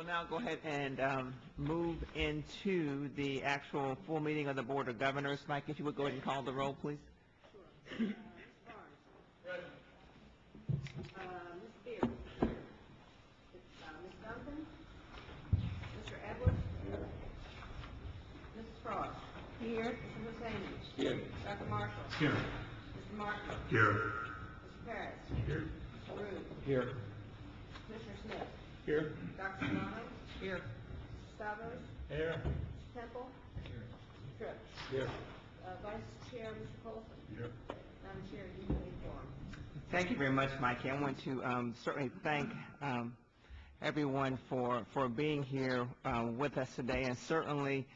will now go ahead and move into the actual full meeting of the Board of Governors. Mike, if you would go ahead and call the roll, please. Sure. Ms. Barnes. Present. Ms. Beard. Ms. Duncan. Mr. Edwards. Here. Mrs. Frost. Here. Mr. Husseini. Here. Dr. Marshall. Here. Mr. Martin. Here. Mr. Parris. Here. Mr. Rude. Here. Commissioner Smith. Here. Dr. Solano. Here. Mr. Stavros. Here. Mr. Temple. Here. Mr. Tripp. Here. Vice Chair, Mr. Colson. Here. Madam Chair, you have a quorum. Thank you very much, Mike. I want to certainly thank everyone for being here with us today, and certainly,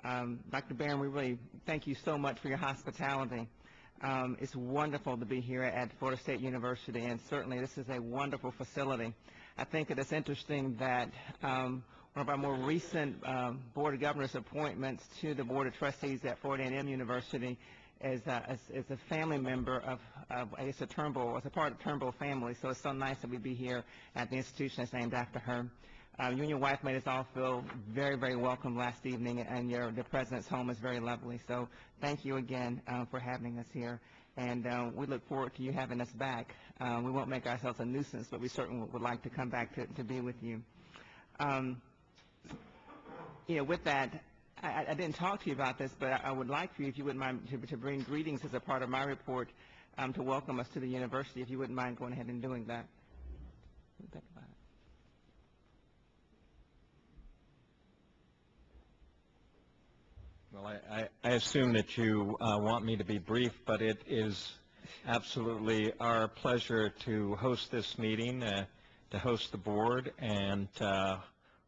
Dr. Barron, we really thank you so much for your hospitality. It's wonderful to be here at Florida State University, and certainly this is a wonderful facility. I think it is interesting that one of our more recent Board of Governors appointments to the Board of Trustees at Florida A&M University is a family member of I guess, Turnbull, as a part of the Turnbull family, so it's so nice that we be here at the institution that's named after her. You and your wife made us all feel very, very welcome last evening, and the President's home is very lovely. So thank you again for having us here, and we look forward to you having us back. We won't make ourselves a nuisance, but we certainly would like to come back to be with you. With that, I didn't talk to you about this, but I would like for you, if you wouldn't mind, to bring greetings as a part of my report to welcome us to the university, if you wouldn't mind going ahead and doing that. What do you think about it? Well, I assume that you want me to be brief, but it is absolutely our pleasure to host this meeting, to host the board, and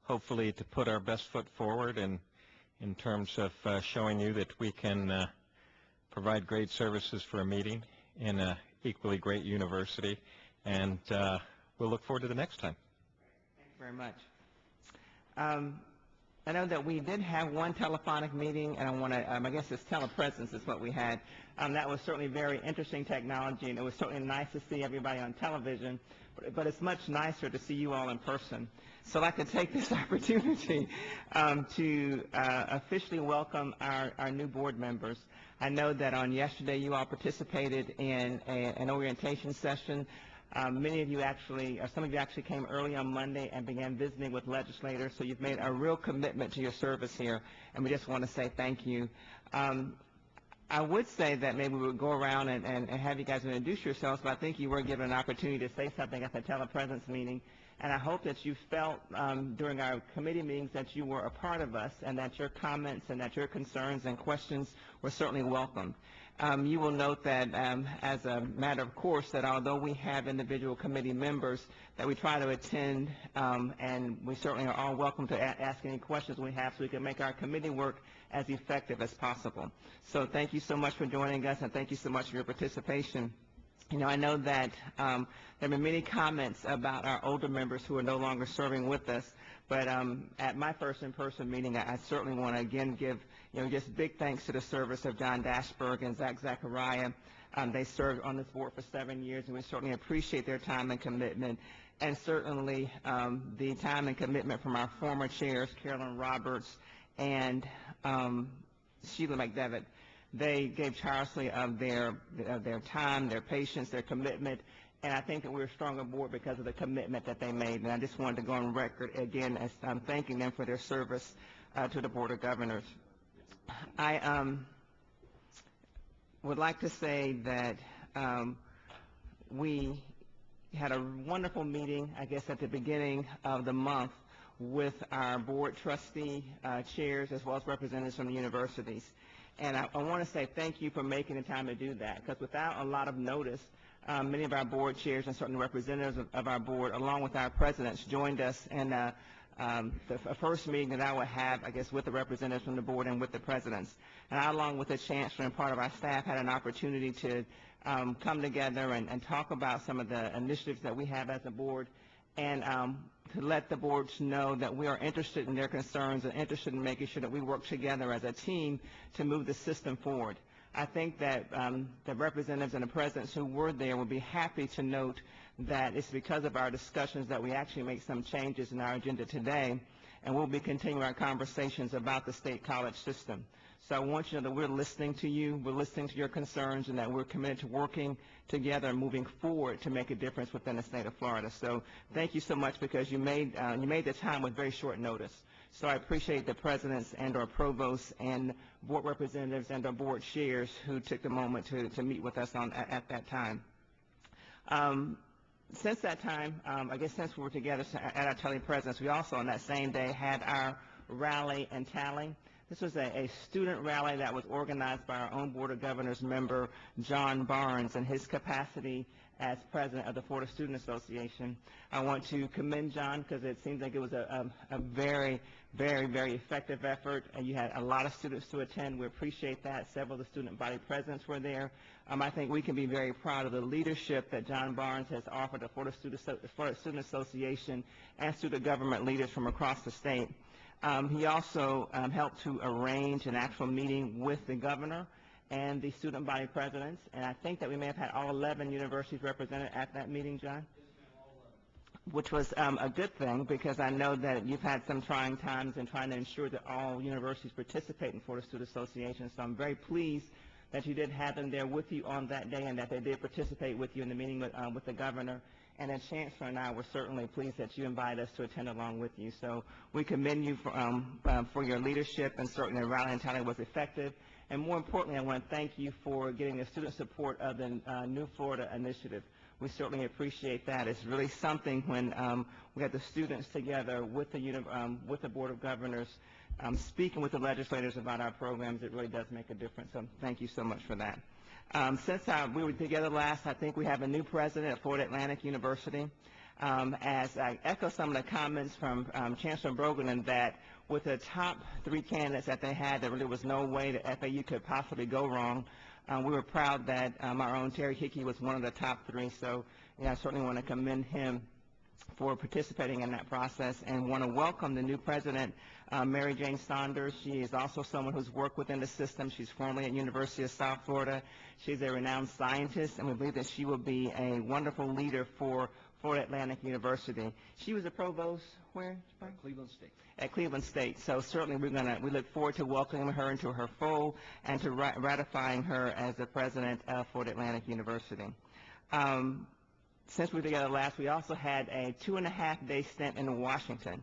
hopefully to put our best foot forward in terms of showing you that we can provide great services for a meeting in an equally great university. And we'll look forward to the next time. Thank you very much. I know that we did have one telephonic meeting, and I want to, I guess it's telepresence is what we had. That was certainly very interesting technology, and it was certainly nice to see everybody on television, but it's much nicer to see you all in person. So I'd like to take this opportunity to officially welcome our new board members. I know that on yesterday you all participated in an orientation session. Many of you actually, or some of you actually came early on Monday and began visiting with legislators, so you've made a real commitment to your service here, and we just want to say thank you. I would say that maybe we would go around and have you guys introduce yourselves, but I think you were given an opportunity to say something at the telepresence meeting, and I hope that you felt during our committee meetings that you were a part of us, and that your comments and that your concerns and questions were certainly welcome. You will note that as a matter of course that although we have individual committee members that we try to attend, and we certainly are all welcome to ask any questions we have so we can make our committee work as effective as possible. So thank you so much for joining us, and thank you so much for your participation. You know, I know that there have been many comments about our older members who are no longer serving with us, but at my first in-person meeting, I certainly want to again give, just big thanks to the service of John Dashberg and Zach Zachariah. They served on this board for 7 years, and we certainly appreciate their time and commitment, and certainly the time and commitment from our former chairs, Carolyn Roberts and Sheila McDevitt. They gave tirelessly of their time, their patience, their commitment, and I think that we're a stronger board because of the commitment that they made. And I just wanted to go on record again as I'm thanking them for their service to the Board of Governors. I would like to say that we had a wonderful meeting, I guess, at the beginning of the month with our board trustee chairs as well as representatives from the universities. And I want to say thank you for making the time to do that, because without a lot of notice, many of our board chairs and certain representatives of our board, along with our presidents, joined us in the first meeting that I would have, I guess, with the representatives from the board and with the presidents. And I, along with the chancellor and part of our staff, had an opportunity to come together and talk about some of the initiatives that we have as a board, and to let the boards know that we are interested in their concerns and interested in making sure that we work together as a team to move the system forward. I think that the representatives and the presidents who were there will be happy to note that it's because of our discussions that we actually make some changes in our agenda today, and we'll be continuing our conversations about the state college system. So I want you to know that we're listening to you, we're listening to your concerns, and that we're committed to working together and moving forward to make a difference within the state of Florida. So thank you so much, because you made the time with very short notice. So I appreciate the presidents and our provosts and board representatives and our board chairs who took the moment to meet with us at that time. Since that time, I guess since we were together at our telepresence, we also on that same day had our rally and tally. This was a student rally that was organized by our own Board of Governors member, John Barnes, in his capacity as president of the Florida Student Association. I want to commend John, because it seems like it was a very, very, very effective effort, and you had a lot of students to attend. We appreciate that. Several of the student body presidents were there. I think we can be very proud of the leadership that John Barnes has offered the Florida Student Association and student government leaders from across the state. He also helped to arrange an actual meeting with the governor and the student body presidents, and I think that we may have had all 11 universities represented at that meeting, John? Which was a good thing, because I know that you've had some trying times in trying to ensure that all universities participate in Florida Student Association, so I'm very pleased that you did have them there with you on that day, and that they did participate with you in the meeting with the governor. And the Chancellor and I were certainly pleased that you invited us to attend along with you. So we commend you for your leadership, and certainly the rally and tally was effective. And more importantly, I want to thank you for getting the student support of the New Florida Initiative. We certainly appreciate that. It's really something when we have the students together with the Board of Governors, speaking with the legislators about our programs. It really does make a difference. So thank you so much for that. Since we were together last, I think we have a new president at Florida Atlantic University. As I echo some of the comments from Chancellor Brogan, in that with the top 3 candidates that they had, there really was no way that FAU could possibly go wrong. We were proud that our own Terry Hickey was one of the top 3. So I certainly want to commend him for participating in that process, and want to welcome the new president, Mary Jane Saunders. She is also someone who's worked within the system. She's formerly at University of South Florida. She's a renowned scientist, and we believe that she will be a wonderful leader for Florida Atlantic University. She was a provost where? At Cleveland State. At Cleveland State. So certainly we look forward to welcoming her into her fold and to ratifying her as the president of Florida Atlantic University. Since we were together last, we also had a 2.5-day stint in Washington.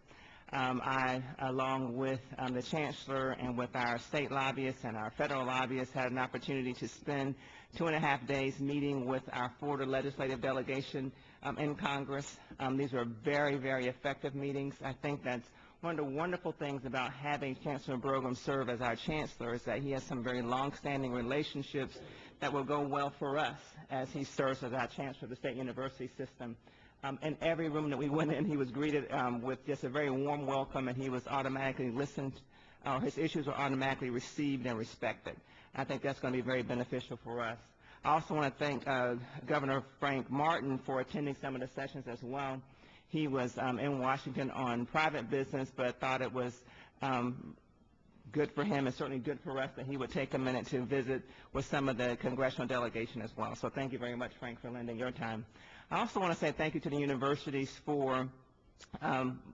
I, along with the Chancellor and with our state lobbyists and our federal lobbyists, had an opportunity to spend 2.5 days meeting with our Florida legislative delegation in Congress. These were very, very effective meetings. I think that's one of the wonderful things about having Chancellor Brogan serve as our Chancellor, is that he has some very long-standing relationships that will go well for us as he serves as our Chancellor of the State University System. In every room that we went in, he was greeted with just a very warm welcome, and he was automatically listened, his issues were automatically received and respected. I think that's going to be very beneficial for us. I also want to thank Governor Frank Martin for attending some of the sessions as well. He was in Washington on private business, but thought it was good for him and certainly good for us that he would take a minute to visit with some of the congressional delegation as well. So thank you very much, Frank, for lending your time. I also want to say thank you to the universities for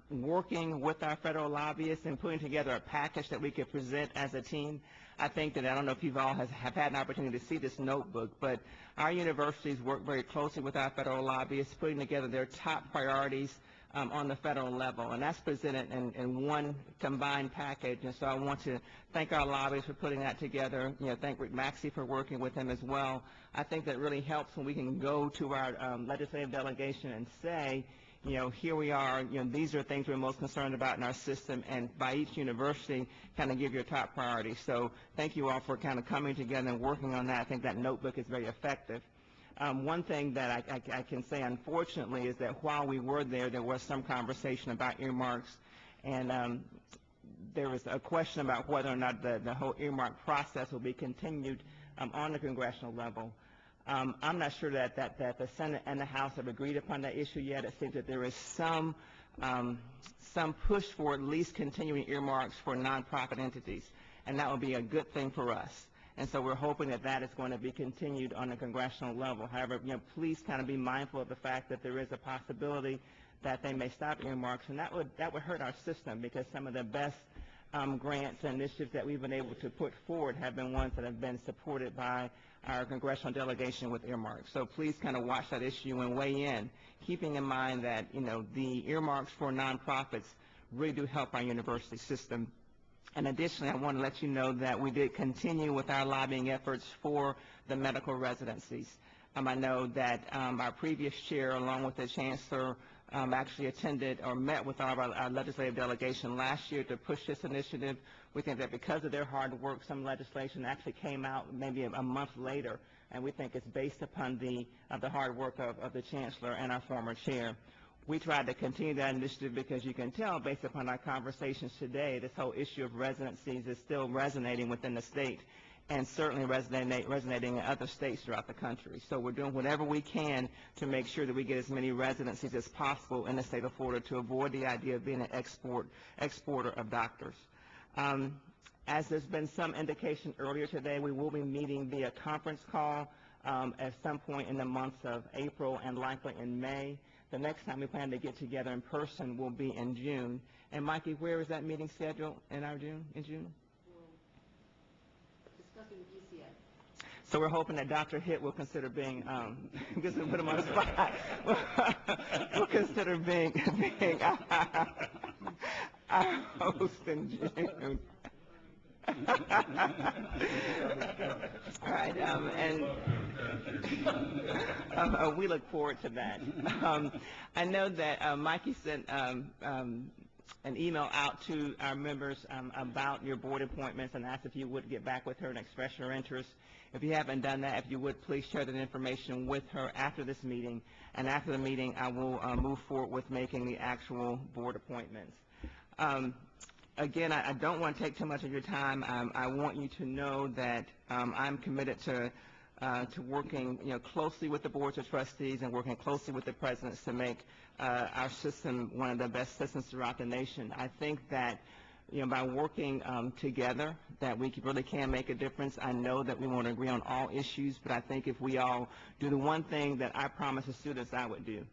working with our federal lobbyists and putting together a package that we could present as a team. I think that, I don't know if you've all have had an opportunity to see this notebook, but our universities work very closely with our federal lobbyists, putting together their top priorities on the federal level, and that's presented in one combined package. And so I want to thank our lobbyists for putting that together. Thank Rick Maxey for working with him as well. I think that really helps when we can go to our legislative delegation and say, here we are, these are things we're most concerned about in our system, and by each university kind of give your top priorities. So thank you all for kind of coming together and working on that. I think that notebook is very effective. One thing that I can say, unfortunately, is that while we were there was some conversation about earmarks, and there was a question about whether or not the whole earmark process will be continued on the congressional level. I'm not sure that the Senate and the House have agreed upon that issue yet. It seems that there is some push for at least continuing earmarks for nonprofit entities, and that would be a good thing for us. And so we're hoping that that is going to be continued on the congressional level. However, please kind of be mindful of the fact that there is a possibility that they may stop earmarks, and that would hurt our system, because some of the best grants and initiatives that we've been able to put forward have been ones that have been supported by our congressional delegation with earmarks. So please kind of watch that issue and weigh in, keeping in mind that, the earmarks for nonprofits really do help our university system. And additionally, I want to let you know that we did continue with our lobbying efforts for the medical residencies. I know that our previous chair, along with the chancellor, actually attended or met with all of our legislative delegation last year to push this initiative. We think that because of their hard work, some legislation actually came out maybe a month later, and we think it's based upon the hard work of the chancellor and our former chair. We tried to continue that initiative because you can tell, based upon our conversations today, this whole issue of residencies is still resonating within the state, and certainly resonating in other states throughout the country. So we're doing whatever we can to make sure that we get as many residencies as possible in the state of Florida to avoid the idea of being an exporter of doctors. As there's been some indication earlier today, we will be meeting via conference call at some point in the months of April and likely in May. The next time we plan to get together in person will be in June. And Mikey, where is that meeting scheduled in June? Discussing ECA. So we're hoping that Dr. Hitt will consider being, just to put him on the spot, will consider being our host in June. All right, and we look forward to that. I know that Mikey sent an email out to our members about your board appointments and asked if you would get back with her and express your interest. If you haven't done that, if you would please share that information with her after this meeting. And after the meeting, I will move forward with making the actual board appointments. Again, I don't want to take too much of your time. I want you to know that I'm committed to working, closely with the boards of trustees and working closely with the presidents to make our system one of the best systems throughout the nation. I think that, by working together, that we really can make a difference. I know that we won't agree on all issues, but I think if we all do the one thing that I promised the students I would do.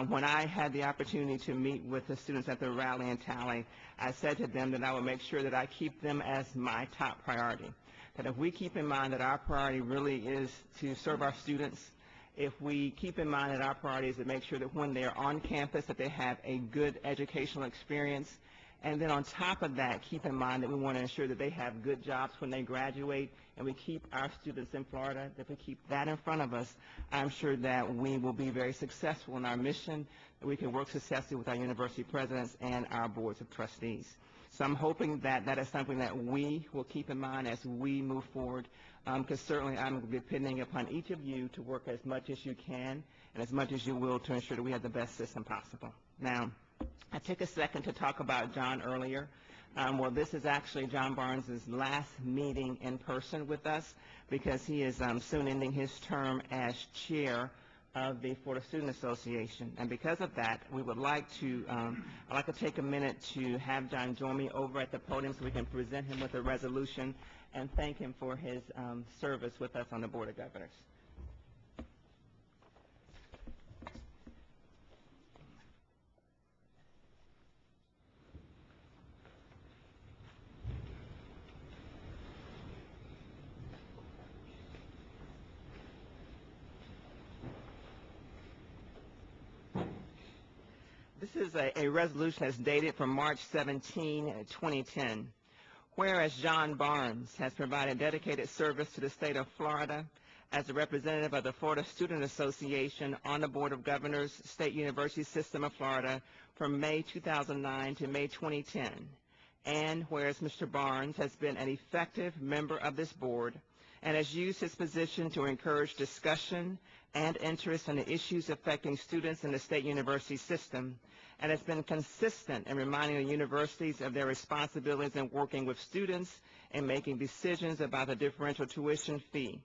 When I had the opportunity to meet with the students at the rally and tally, I said to them that I would make sure that I keep them as my top priority. That if we keep in mind that our priority really is to serve our students, if we keep in mind that our priority is to make sure that when they're on campus that they have a good educational experience, and then on top of that, keep in mind that we want to ensure that they have good jobs when they graduate, and we keep our students in Florida. If we keep that in front of us, I'm sure that we will be very successful in our mission, that we can work successfully with our university presidents and our boards of trustees. So I'm hoping that that is something that we will keep in mind as we move forward, because certainly I'm depending upon each of you to work as much as you can and as much as you will to ensure that we have the best system possible. Now, I took a second to talk about John earlier. Well, this is actually John Barnes' last meeting in person with us, because he is soon ending his term as chair of the Florida Student Association. And because of that, we would like to, I'd like to take a minute to have John join me over at the podium so we can present him with a resolution and thank him for his service with us on the Board of Governors. This is a resolution that's dated from March 17, 2010. Whereas John Barnes has provided dedicated service to the state of Florida as a representative of the Florida Student Association on the Board of Governors, State University System of Florida from May 2009 to May 2010. And whereas Mr. Barnes has been an effective member of this board and has used his position to encourage discussion and interest in the issues affecting students in the state university system, and has been consistent in reminding the universities of their responsibilities in working with students and making decisions about the differential tuition fee.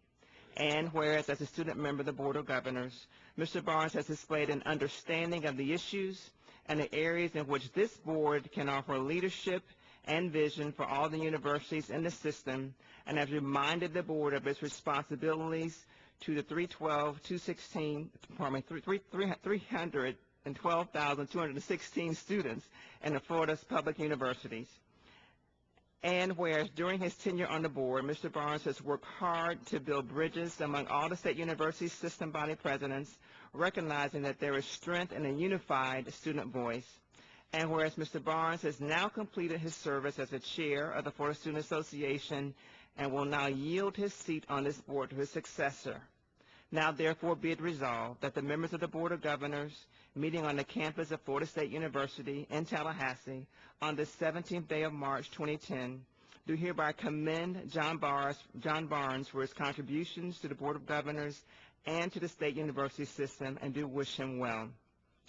And whereas as a student member of the Board of Governors, Mr. Barnes has displayed an understanding of the issues and the areas in which this board can offer leadership and vision for all the universities in the system, and has reminded the board of its responsibilities to the 312,216 students in the Florida's public universities. And whereas during his tenure on the board, Mr. Barnes has worked hard to build bridges among all the state university system body presidents, recognizing that there is strength in a unified student voice. And whereas Mr. Barnes has now completed his service as the chair of the Florida Student Association and will now yield his seat on this board to his successor. Now therefore be it resolved that the members of the Board of Governors meeting on the campus of Florida State University in Tallahassee on the 17th day of March 2010 do hereby commend John Barnes for his contributions to the Board of Governors and to the state university system, and do wish him well.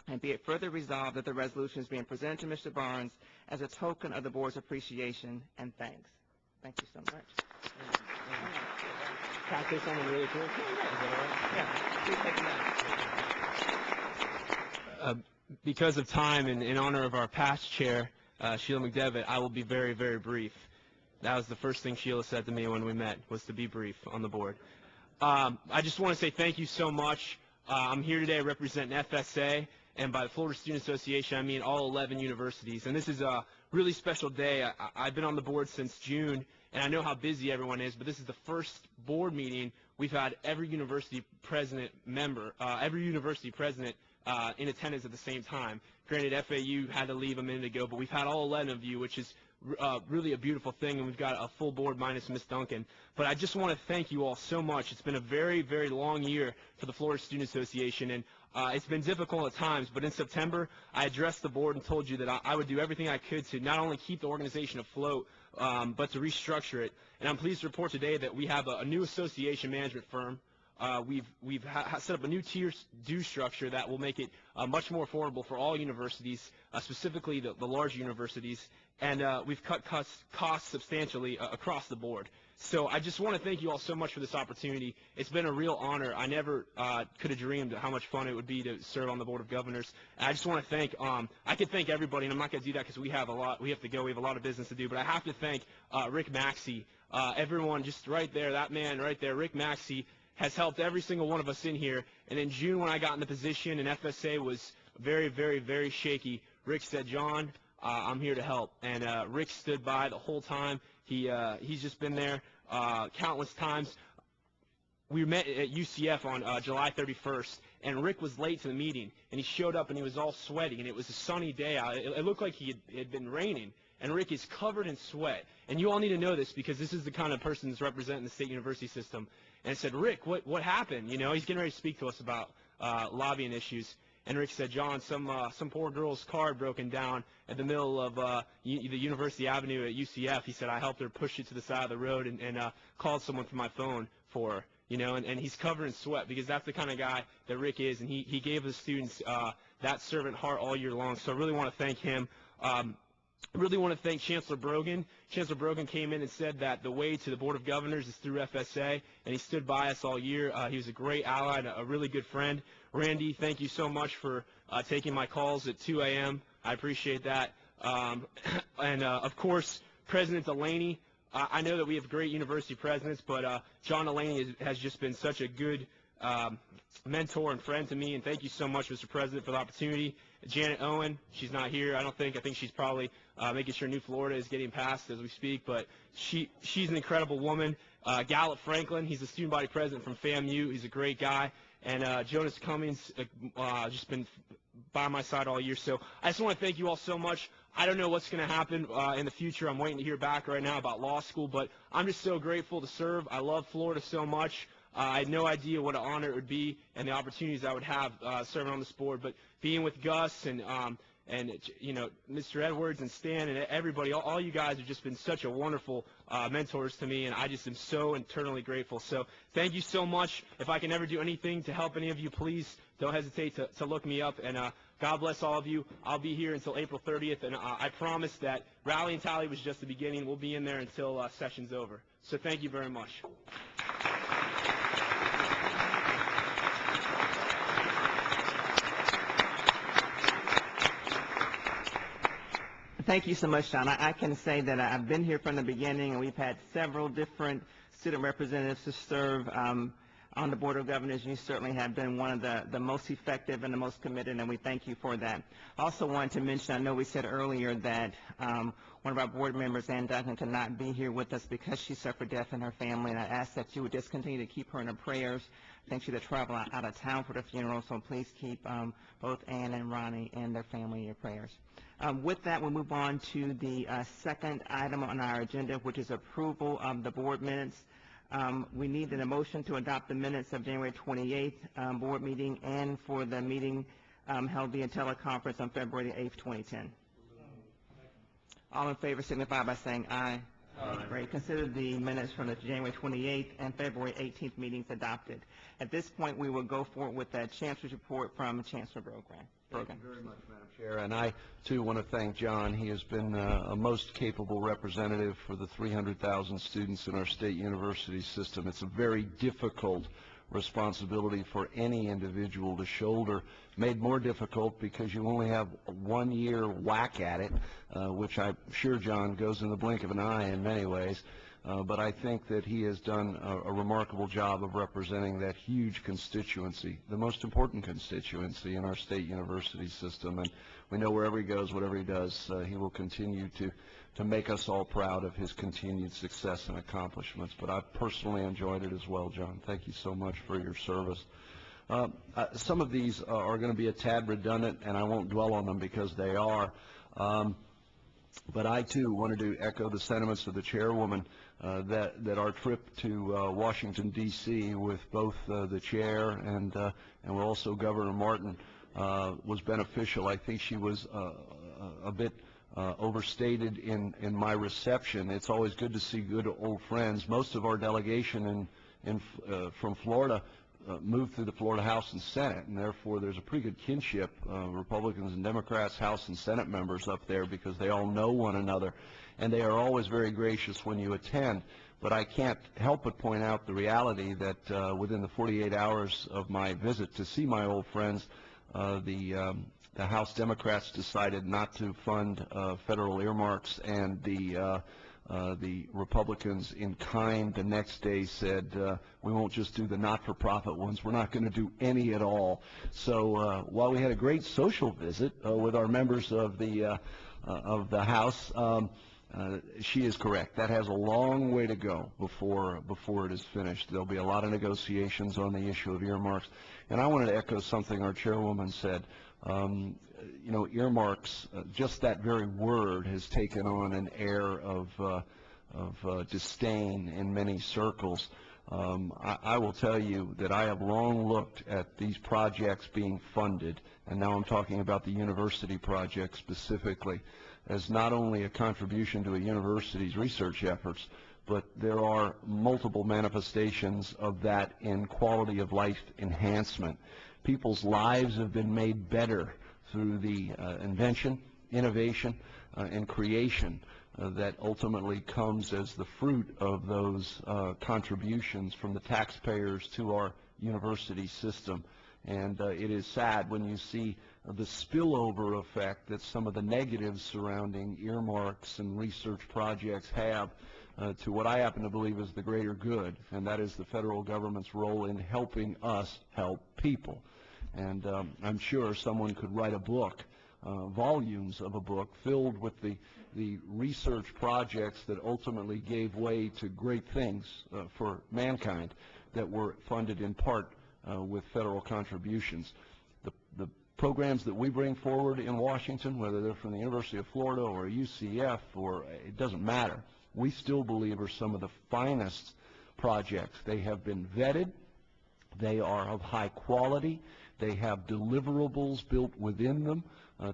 And be it further resolved that the resolution is being presented to Mr. Barnes as a token of the board's appreciation and thanks. Thank you so much. Can I say something really quick? Yeah, please take it back. Because of time and in honor of our past chair, Sheila McDevitt, I will be very, very brief. That was the first thing Sheila said to me when we met, was to be brief on the board. I just want to say thank you so much. I'm here today representing FSA, and by the Florida Student Association, I mean all 11 universities. And this is a really special day. I've been on the board since June, and I know how busy everyone is, but this is the first board meeting we've had every university president in attendance at the same time. Granted, FAU had to leave a minute ago, but we've had all 11 of you, which is really a beautiful thing, and we've got a full board minus Ms. Duncan. But I just want to thank you all so much. It's been a very, very long year for the Florida Student Association, and it's been difficult at times, but in September, I addressed the board and told you that I would do everything I could to not only keep the organization afloat, but to restructure it. And I'm pleased to report today that we have a new association management firm. We've set up a new tier due structure that will make it much more affordable for all universities, specifically the large universities, and we've cut costs substantially across the board. So I just want to thank you all so much for this opportunity. It's been a real honor. I never could have dreamed how much fun it would be to serve on the Board of Governors. And I just want to thank, I could thank everybody, and I'm not going to do that because we have to go. We have a lot of business to do, but I have to thank Rick Maxey, everyone just right there, that man right there, Rick Maxey, has helped every single one of us in here. And in June, when I got in the position and FSA was very, very, very shaky, Rick said, "John, I'm here to help." And Rick stood by the whole time. He's just been there countless times. We met at UCF on July 31st, and Rick was late to the meeting, and he showed up, and he was all sweaty, and it was a sunny day out. It looked like it had been raining, and Rick is covered in sweat. And you all need to know this because this is the kind of person that's representing the state university system. And I said, "Rick, what happened?" You know, he's getting ready to speak to us about lobbying issues. And Rick said, "John, some poor girl's car had broken down at the middle of the University Avenue at UCF." He said, "I helped her push it to the side of the road and called someone from my phone for her." You know, and he's covered in sweat because that's the kind of guy that Rick is, and he gave the students that servant heart all year long. So I really want to thank him. Really want to thank Chancellor Brogan. Chancellor Brogan came in and said that the way to the Board of Governors is through FSA, and he stood by us all year. He was a great ally and a really good friend. Randy, thank you so much for taking my calls at 2 a.m. I appreciate that. Of course, President Delaney. I know that we have great university presidents, but John Delaney has just been such a good mentor and friend to me, and thank you so much, Mr. President, for the opportunity. Janet Owen, she's not here. I think she's probably making sure New Florida is getting passed as we speak, but she's an incredible woman. Gallup Franklin, he's the student body president from FAMU. He's a great guy. And Jonas Cummings, just been by my side all year. So I just want to thank you all so much. I don't know what's going to happen in the future. I'm waiting to hear back right now about law school, but I'm just so grateful to serve. I love Florida so much. I had no idea what an honor it would be and the opportunities I would have serving on this board. But being with Gus and you know, Mr. Edwards and Stan and everybody, all you guys have just been such a wonderful mentors to me, and I just am so internally grateful. So thank you so much. If I can ever do anything to help any of you, please don't hesitate to look me up. And God bless all of you. I'll be here until April 30th, and I promise that Rally and Tally was just the beginning. We'll be in there until session's over. So thank you very much. Thank you so much, John. I can say that I've been here from the beginning, and we've had several different student representatives to serve on the Board of Governors. You certainly have been one of the most effective and the most committed, and we thank you for that. I also wanted to mention, I know we said earlier that one of our board members, Ann Duncan, could not be here with us because she suffered death in her family, and I ask that you would just continue to keep her in her prayers. I think she had to travel out of town for the funeral, so please keep both Ann and Ronnie and their family in your prayers. With that, we'll move on to the second item on our agenda, which is approval of the board minutes. We need an motion to adopt the minutes of January 28th board meeting and for the meeting held via teleconference on February 8th, 2010. All in favor signify by saying aye. Aye. Great. Consider the minutes from the January 28th and February 18th meetings adopted. At this point, we will go forward with the Chancellor's report from Chancellor Brogan. Thank you very much, Madam Chair. And I, too, want to thank John. He has been a most capable representative for the 300,000 students in our state university system. It's a very difficult responsibility for any individual to shoulder, made more difficult because you only have 1 year whack at it, which I'm sure, John, goes in the blink of an eye in many ways. But I think that he has done a remarkable job of representing that huge constituency, the most important constituency in our state university system. And we know wherever he goes, whatever he does, he will continue to make us all proud of his continued success and accomplishments. But I've personally enjoyed it as well, John. Thank you so much for your service. Some of these are going to be a tad redundant, and I won't dwell on them because they are. But I, too, wanted to echo the sentiments of the chairwoman that our trip to Washington, D.C. with both the chair and also Governor Martin was beneficial. I think she was a bit overstated in my reception. It's always good to see good old friends. Most of our delegation from Florida moved through the Florida House and Senate, and therefore there's a pretty good kinship, Republicans and Democrats, House and Senate members up there, because they all know one another, and they are always very gracious when you attend. But I can't help but point out the reality that within the 48 hours of my visit to see my old friends, the House Democrats decided not to fund federal earmarks, and the Republicans in kind the next day said, we won't just do the not-for-profit ones, we're not going to do any at all. So while we had a great social visit with our members of the House, she is correct. That has a long way to go before it is finished. There'll be a lot of negotiations on the issue of earmarks. And I wanted to echo something our chairwoman said. You know, earmarks, just that very word has taken on an air of disdain in many circles. I will tell you that I have long looked at these projects being funded, and now I'm talking about the university project specifically, as not only a contribution to a university's research efforts, but there are multiple manifestations of that in quality of life enhancement. People's lives have been made better through the invention, innovation, and creation that ultimately comes as the fruit of those contributions from the taxpayers to our university system. And it is sad when you see the spillover effect that some of the negatives surrounding earmarks and research projects have to what I happen to believe is the greater good, and that is the federal government's role in helping us help people. And I'm sure someone could write a book, volumes of a book, filled with the research projects that ultimately gave way to great things for mankind that were funded in part with federal contributions. The programs that we bring forward in Washington, whether they're from the University of Florida or UCF, or it doesn't matter, we still believe are some of the finest projects. They have been vetted. They are of high quality. They have deliverables built within them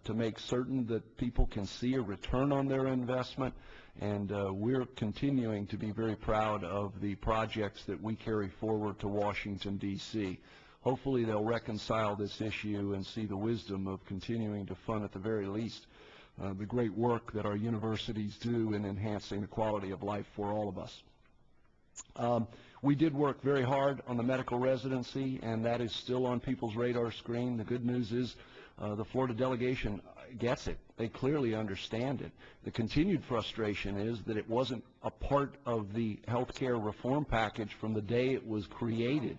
to make certain that people can see a return on their investment. And we're continuing to be very proud of the projects that we carry forward to Washington, D.C. Hopefully they'll reconcile this issue and see the wisdom of continuing to fund, at the very least, the great work that our universities do in enhancing the quality of life for all of us. We did work very hard on the medical residency, and that is still on people's radar screen. The good news is The Florida delegation gets it. They clearly understand it. The continued frustration is that it wasn't a part of the health care reform package from the day it was created.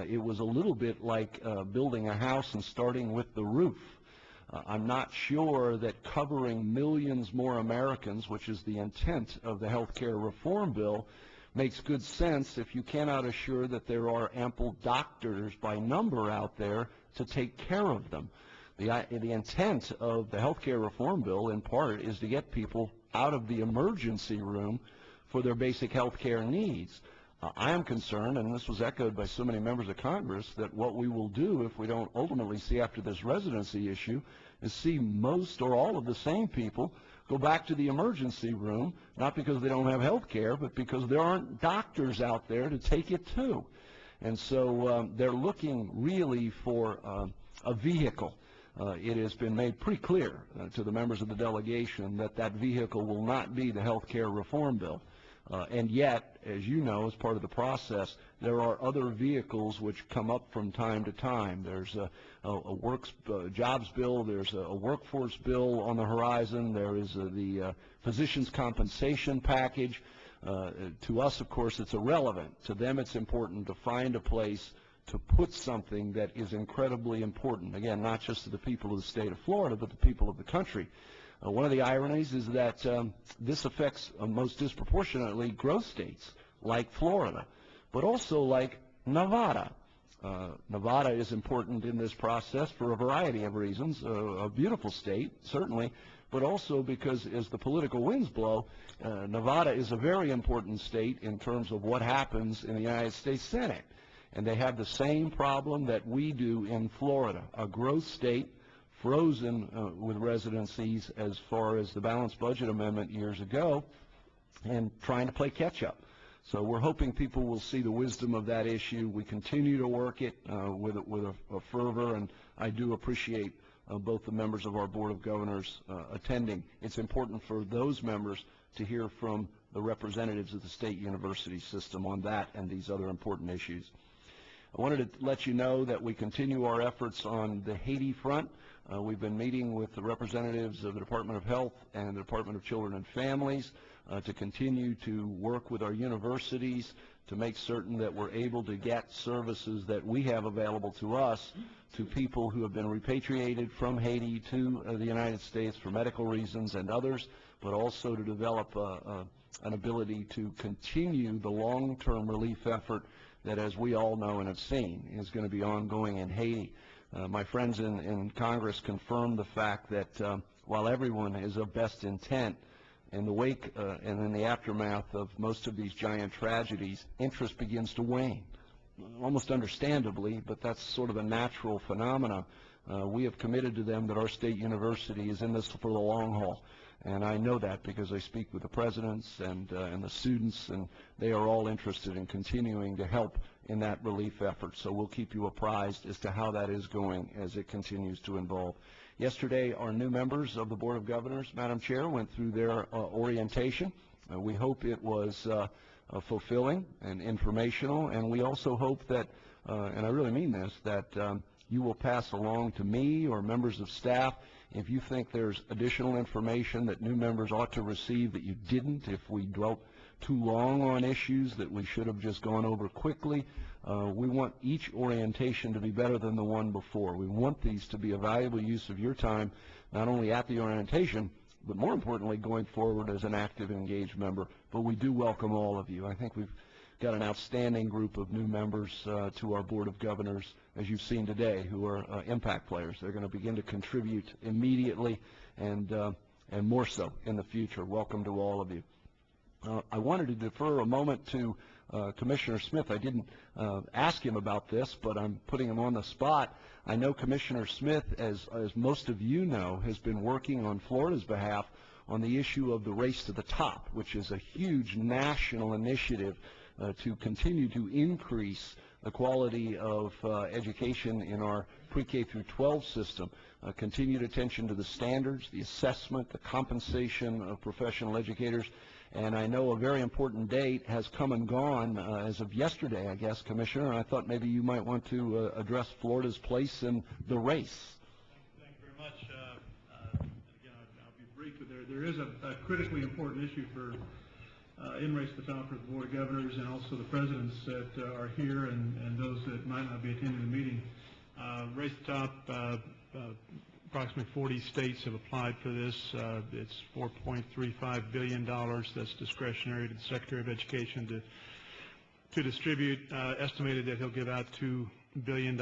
It was a little bit like building a house and starting with the roof. I'm not sure that covering millions more Americans, which is the intent of the health care reform bill, makes good sense if you cannot assure that there are ample doctors by number out there to take care of them. The intent of the health care reform bill, in part, is to get people out of the emergency room for their basic health care needs. I am concerned, and this was echoed by so many members of Congress, that what we will do if we don't ultimately see after this residency issue is see most or all of the same people go back to the emergency room, not because they don't have health care, but because there aren't doctors out there to take it to. And so they're looking really for a vehicle. It has been made pretty clear to the members of the delegation that that vehicle will not be the health care reform bill. And yet, as you know, as part of the process, there are other vehicles which come up from time to time. There's a jobs bill, there's a workforce bill on the horizon, there is the physicians' compensation package. To us, of course, it's irrelevant. To them, it's important to find a place to put something that is incredibly important, again, not just to the people of the state of Florida, but the people of the country. One of the ironies is that this affects most disproportionately growth states like Florida, but also like Nevada. Nevada is important in this process for a variety of reasons, a beautiful state, certainly, but also because as the political winds blow, Nevada is a very important state in terms of what happens in the United States Senate. And they have the same problem that we do in Florida, a growth state frozen with residencies as far as the balanced budget amendment years ago, and trying to play catch up. So we're hoping people will see the wisdom of that issue. We continue to work it with a fervor, and I do appreciate both the members of our Board of Governors attending. It's important for those members to hear from the representatives of the state university system on that and these other important issues. I wanted to let you know that we continue our efforts on the Haiti front. We've been meeting with the representatives of the Department of Health and the Department of Children and Families to continue to work with our universities to make certain that we're able to get services that we have available to us to people who have been repatriated from Haiti to the United States for medical reasons and others, but also to develop an ability to continue the long-term relief effort that, as we all know and have seen, is going to be ongoing in Haiti. My friends in Congress confirmed the fact that while everyone is of best intent, in the wake and in the aftermath of most of these giant tragedies, interest begins to wane, almost understandably, but that's sort of a natural phenomena. We have committed to them that our state university is in this for the long haul. And I know that because I speak with the presidents and the students, and they are all interested in continuing to help in that relief effort. So we'll keep you apprised as to how that is going as it continues to evolve. Yesterday, our new members of the Board of Governors, Madam Chair, went through their orientation. We hope it was fulfilling and informational, and we also hope that, and I really mean this, that you will pass along to me or members of staff if you think there's additional information that new members ought to receive that you didn't, if we dwelt too long on issues that we should have just gone over quickly. We want each orientation to be better than the one before. We want these to be a valuable use of your time, not only at the orientation, but more importantly going forward as an active and engaged member. But we do welcome all of you. I think we've got an outstanding group of new members to our Board of Governors, as you've seen today, who are impact players. They're going to begin to contribute immediately and more so in the future. Welcome to all of you. I wanted to defer a moment to Commissioner Smith. I didn't ask him about this, but I'm putting him on the spot. I know Commissioner Smith, as most of you know, has been working on Florida's behalf on the issue of the Race to the Top, which is a huge national initiative to continue to increase the quality of education in our pre-K through 12 system. Continued attention to the standards, the assessment, the compensation of professional educators. And I know a very important date has come and gone as of yesterday, I guess, Commissioner. And I thought maybe you might want to address Florida's place in the race. Thank you there is a critically important issue for in Race to the Top for the Board of Governors and also the presidents that are here and those that might not be attending the meeting. Race to the Top, approximately 40 states have applied for this. It's $4.35 billion that's discretionary to the Secretary of Education to distribute. Estimated that he'll give out $2 billion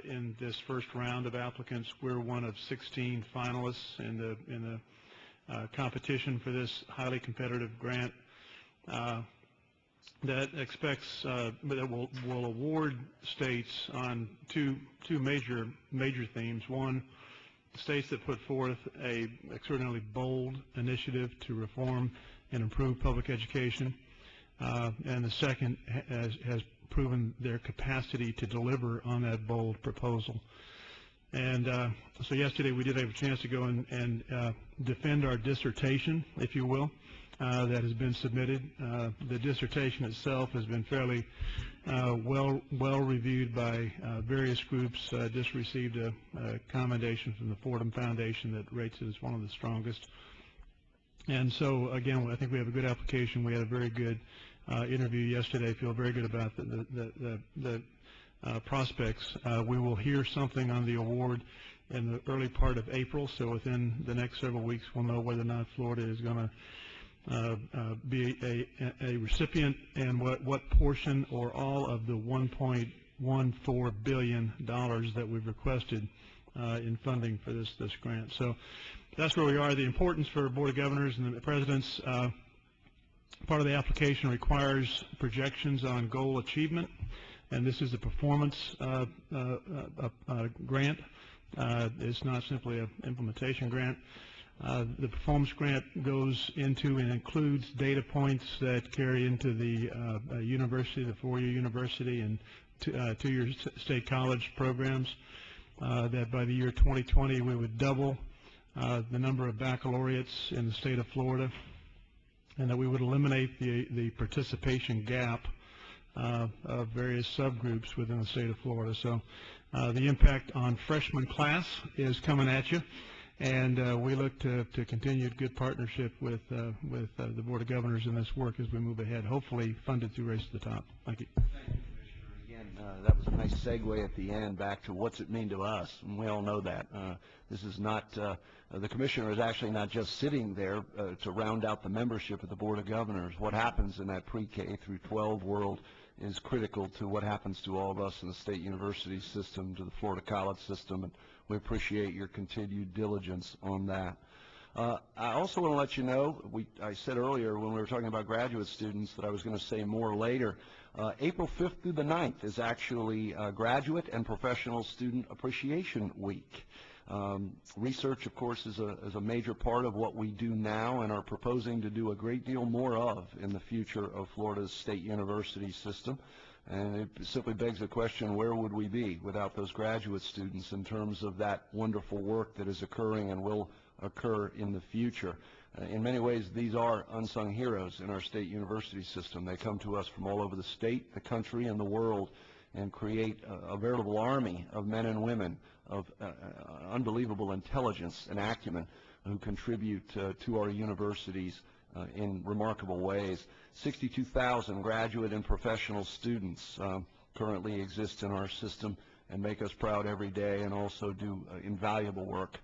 in this first round of applicants. We're one of 16 finalists in the competition for this highly competitive grant that expects that will award states on two major themes. One, states that put forth a extraordinarily bold initiative to reform and improve public education, and the second has proven their capacity to deliver on that bold proposal. And so yesterday we did have a chance to go and defend our dissertation, if you will, that has been submitted. The dissertation itself has been fairly well reviewed by various groups. Just received a commendation from the Fordham Foundation that rates it as one of the strongest. And so again, I think we have a good application. We had a very good interview yesterday. Feel very good about the prospects. We will hear something on the award in the early part of April, so within the next several weeks we'll know whether or not Florida is going to be a recipient and what portion or all of the $1.14 billion that we've requested in funding for this grant. So that's where we are. The importance for Board of Governors and the presidents. Part of the application requires projections on goal achievement, and this is a performance grant. It's not simply an implementation grant. The performance grant goes into and includes data points that carry into the university, the four-year university and two-year state college programs, that by the year 2020 we would double the number of baccalaureates in the state of Florida, and that we would eliminate the participation gap of various subgroups within the state of Florida. So the impact on freshman class is coming at you, and we look to continued good partnership with the Board of Governors in this work as we move ahead, hopefully funded through Race to the Top. Thank you. Thank you, Commissioner. Again, that was a nice segue at the end back to what's it mean to us, and we all know that. This is not, the Commissioner is actually not just sitting there to round out the membership of the Board of Governors. What happens in that pre-K through 12 world is critical to what happens to all of us in the state university system, to the Florida college system, and we appreciate your continued diligence on that. I also want to let you know, I said earlier when we were talking about graduate students that I was going to say more later. April 5th through the 9th is actually Graduate and Professional Student Appreciation Week. Research, of course, is a major part of what we do now and are proposing to do a great deal more of in the future of Florida's state university system. And it simply begs the question, where would we be without those graduate students in terms of that wonderful work that is occurring and will occur in the future? In many ways, these are unsung heroes in our state university system. They come to us from all over the state, the country, and the world, and create a veritable army of men and women of unbelievable intelligence and acumen who contribute to our universities in remarkable ways. 62,000 graduate and professional students currently exist in our system and make us proud every day, and also do invaluable work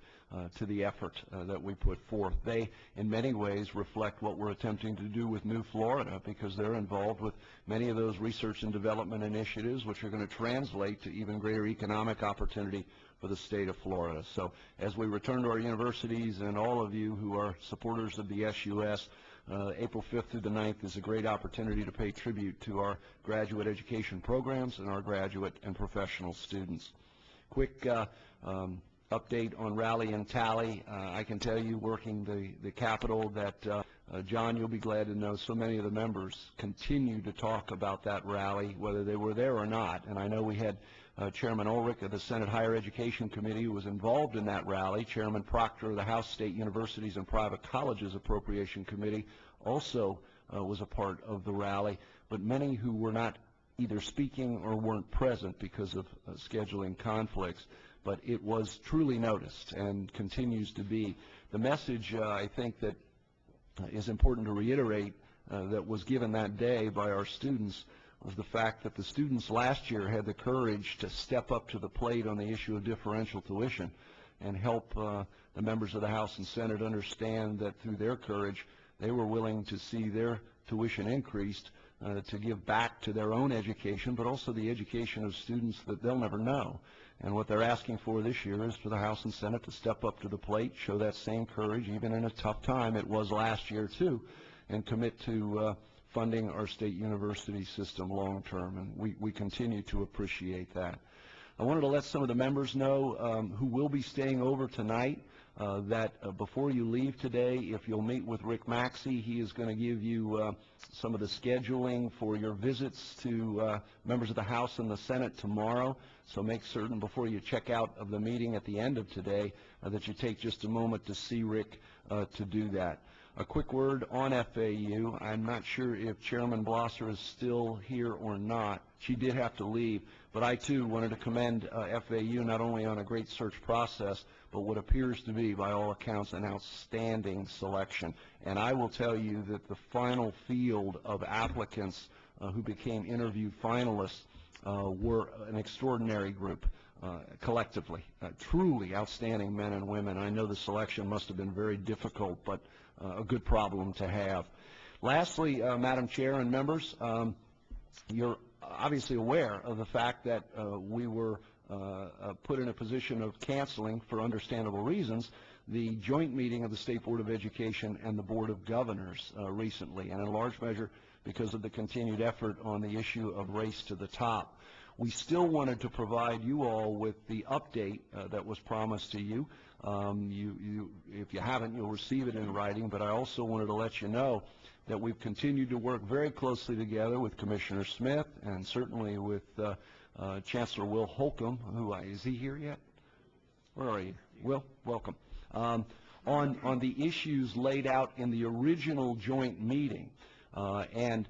to the effort that we put forth. They, in many ways, reflect what we're attempting to do with New Florida, because they're involved with many of those research and development initiatives which are going to translate to even greater economic opportunity for the state of Florida. So as we return to our universities, and all of you who are supporters of the SUS, April 5th through the 9th is a great opportunity to pay tribute to our graduate education programs and our graduate and professional students. Quick update on Rally and Tally. I can tell you, working the Capitol, that John, you'll be glad to know so many of the members continue to talk about that rally, whether they were there or not. And I know we had Chairman Ulrich of the Senate Higher Education Committee, who was involved in that rally. Chairman Proctor of the House State Universities and Private Colleges Appropriation Committee also was a part of the rally. But many who were not either speaking or weren't present because of scheduling conflicts. but it was truly noticed and continues to be. The message, I think, that is important to reiterate that was given that day by our students was the fact that the students last year had the courage to step up to the plate on the issue of differential tuition and help the members of the House and Senate understand that through their courage they were willing to see their tuition increased to give back to their own education, but also the education of students that they'll never know. And what they're asking for this year is for the House and Senate to step up to the plate, show that same courage, even in a tough time it was last year too, and commit to funding our state university system long term. And we continue to appreciate that. I wanted to let some of the members know who will be staying over tonight that before you leave today, if you'll meet with Rick Maxey, he is going to give you some of the scheduling for your visits to members of the House and the Senate tomorrow. So make certain before you check out of the meeting at the end of today that you take just a moment to see Rick to do that. A quick word on FAU. I'm not sure if Chairman Blosser is still here or not. She did have to leave, but I too wanted to commend FAU not only on a great search process, but what appears to be, by all accounts, an outstanding selection. And I will tell you that the final field of applicants who became interview finalists were an extraordinary group collectively, truly outstanding men and women. I know the selection must have been very difficult, but a good problem to have. Lastly, Madam Chair and members, you're obviously aware of the fact that we were put in a position of canceling, for understandable reasons, the joint meeting of the State Board of Education and the Board of Governors recently, and in large measure because of the continued effort on the issue of race to the top. We still wanted to provide you all with the update that was promised to you. If you haven't, you'll receive it in writing, but I also wanted to let you know that we've continued to work very closely together with Commissioner Smith and certainly with Chancellor Will Holcomb, who is he here yet? Where are you? Will, welcome. On the issues laid out in the original joint meeting, and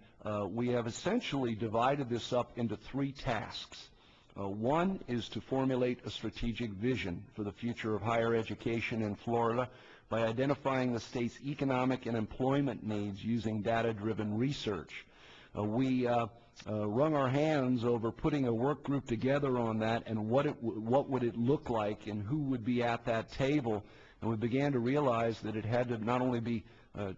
we have essentially divided this up into three tasks. One is to formulate a strategic vision for the future of higher education in Florida by identifying the state's economic and employment needs using data-driven research. We wrung our hands over putting a work group together on that and what would it look like and who would be at that table, and we began to realize that it had to not only be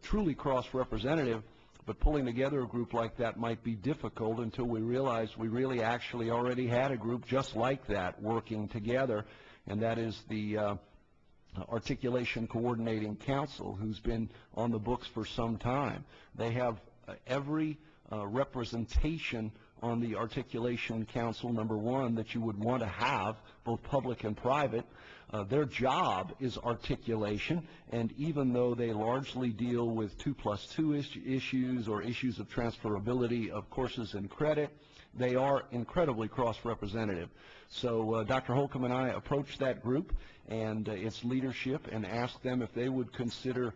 truly cross-representative, but pulling together a group like that might be difficult until we realized we really actually already had a group just like that working together, and that is the Articulation Coordinating Council, who's been on the books for some time. They have every representation on the Articulation Council, number one, that you would want to have, both public and private. Their job is articulation, and even though they largely deal with 2+2 issues or issues of transferability of courses and credit, they are incredibly cross-representative. So Dr. Holcomb and I approached that group and its leadership and asked them if they would consider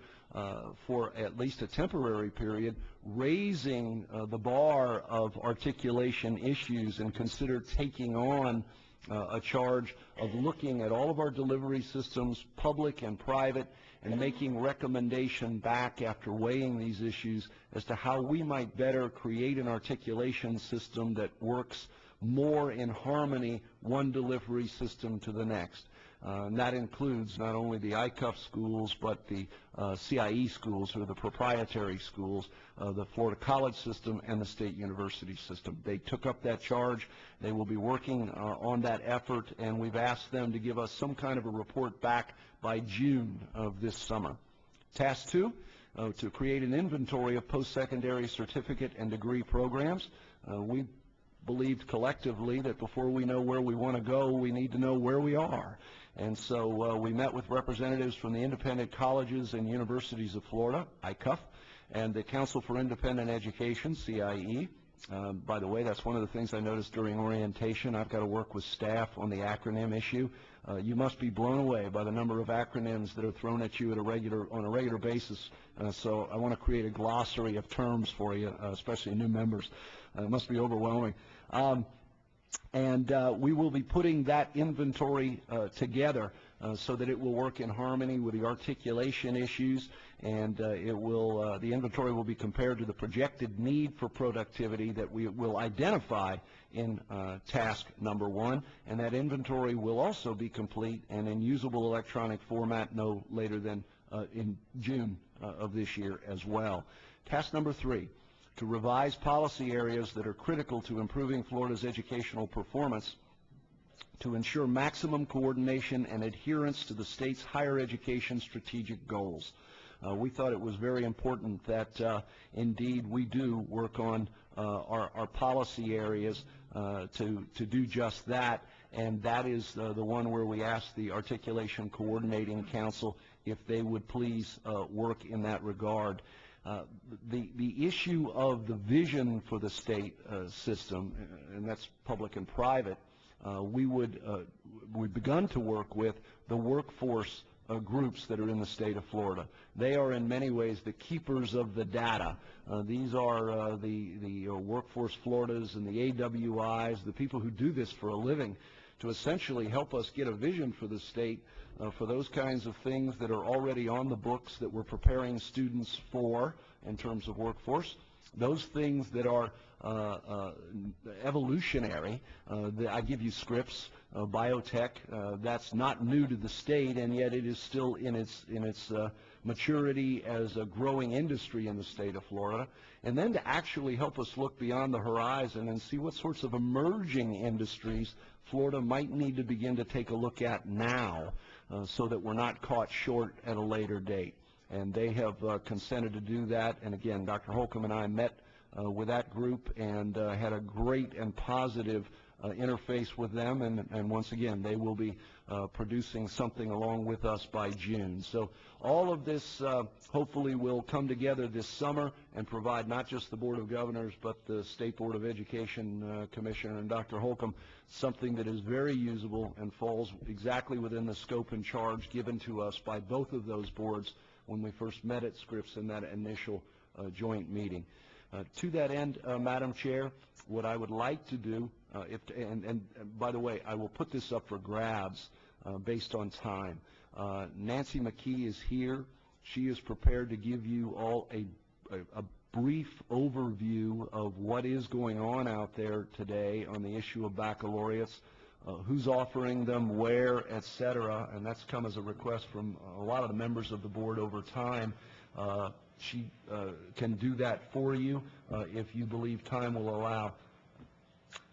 for at least a temporary period raising the bar of articulation issues and consider taking on a charge of looking at all of our delivery systems, public and private, and making recommendation back after weighing these issues as to how we might better create an articulation system that works more in harmony, one delivery system to the next. And that includes not only the ICUF schools, but the CIE schools, or the proprietary schools, the Florida college system, and the state university system. They took up that charge. They will be working on that effort, and we've asked them to give us some kind of a report back by June of this summer. Task 2, to create an inventory of post-secondary certificate and degree programs. We believed collectively that before we know where we want to go, we need to know where we are. And so we met with representatives from the Independent Colleges and Universities of Florida, ICUF, and the Council for Independent Education, CIE. By the way, that's one of the things I noticed during orientation. I've got to work with staff on the acronym issue. You must be blown away by the number of acronyms that are thrown at you on a regular basis. So I want to create a glossary of terms for you, especially new members. It must be overwhelming. And we will be putting that inventory together so that it will work in harmony with the articulation issues, and the inventory will be compared to the projected need for productivity that we will identify in task number 1, and that inventory will also be complete and in usable electronic format no later than in June of this year as well. Task number 3, to revise policy areas that are critical to improving Florida's educational performance to ensure maximum coordination and adherence to the state's higher education strategic goals. We thought it was very important that indeed we do work on our policy areas to do just that, and that is the one where we asked the Articulation Coordinating Council if they would please work in that regard. The issue of the vision for the state system, and that's public and private, we've begun to work with the workforce groups that are in the state of Florida. They are in many ways the keepers of the data. These are the Workforce Floridas and the AWIs, the people who do this for a living, to essentially help us get a vision for the state for those kinds of things that are already on the books that we're preparing students for in terms of workforce, those things that are evolutionary. I give you scripts, biotech, that's not new to the state, and yet it is still in its maturity as a growing industry in the state of Florida. And then to actually help us look beyond the horizon and see what sorts of emerging industries Florida might need to begin to take a look at now so that we're not caught short at a later date. And they have consented to do that. And again, Dr. Holcomb and I met with that group and had a great and positive interface with them. And once again, they will be producing something along with us by June. So all of this hopefully will come together this summer and provide not just the Board of Governors, but the State Board of Education Commissioner and Dr. Holcomb something that is very usable and falls exactly within the scope and charge given to us by both of those boards when we first met at Scripps in that initial joint meeting. To that end, Madam Chair, what I would like to do, and by the way, I will put this up for grabs based on time. Nancy McKee is here. She is prepared to give you all a brief overview of what is going on out there today on the issue of baccalaureates, who's offering them, where, et cetera, and that's come as a request from a lot of the members of the board over time. She can do that for you if you believe time will allow.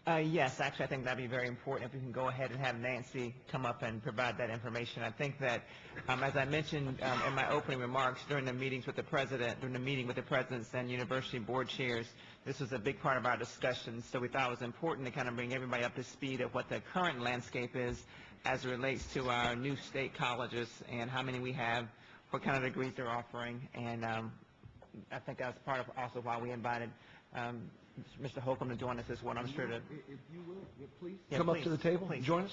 Yes, actually, I think that'd be very important if we can go ahead and have Nancy come up and provide that information. I think that, as I mentioned in my opening remarks during the meeting with the presidents and university board chairs, this was a big part of our discussion. So we thought it was important to kind of bring everybody up to speed of what the current landscape is as it relates to our new state colleges and how many we have, what kind of degrees they're offering, and I think that's part of also why we invited Mr. Holcomb to join us as well. I'm sure to. If you will, please come up to the table. Please join us.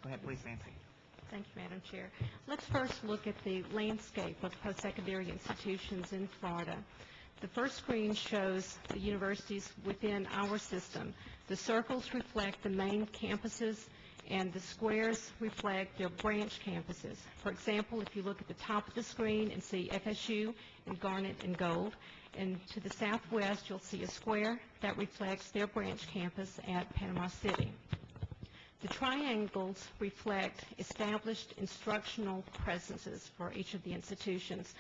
Go ahead, please, Nancy. Thank you, Madam Chair. Let's first look at the landscape of post-secondary institutions in Florida. The first screen shows the universities within our system. The circles reflect the main campuses, and the squares reflect their branch campuses. For example, if you look at the top of the screen and see FSU in garnet and gold, and to the southwest you'll see a square that reflects their branch campus at Panama City. The triangles reflect established instructional presences for each of the institutions.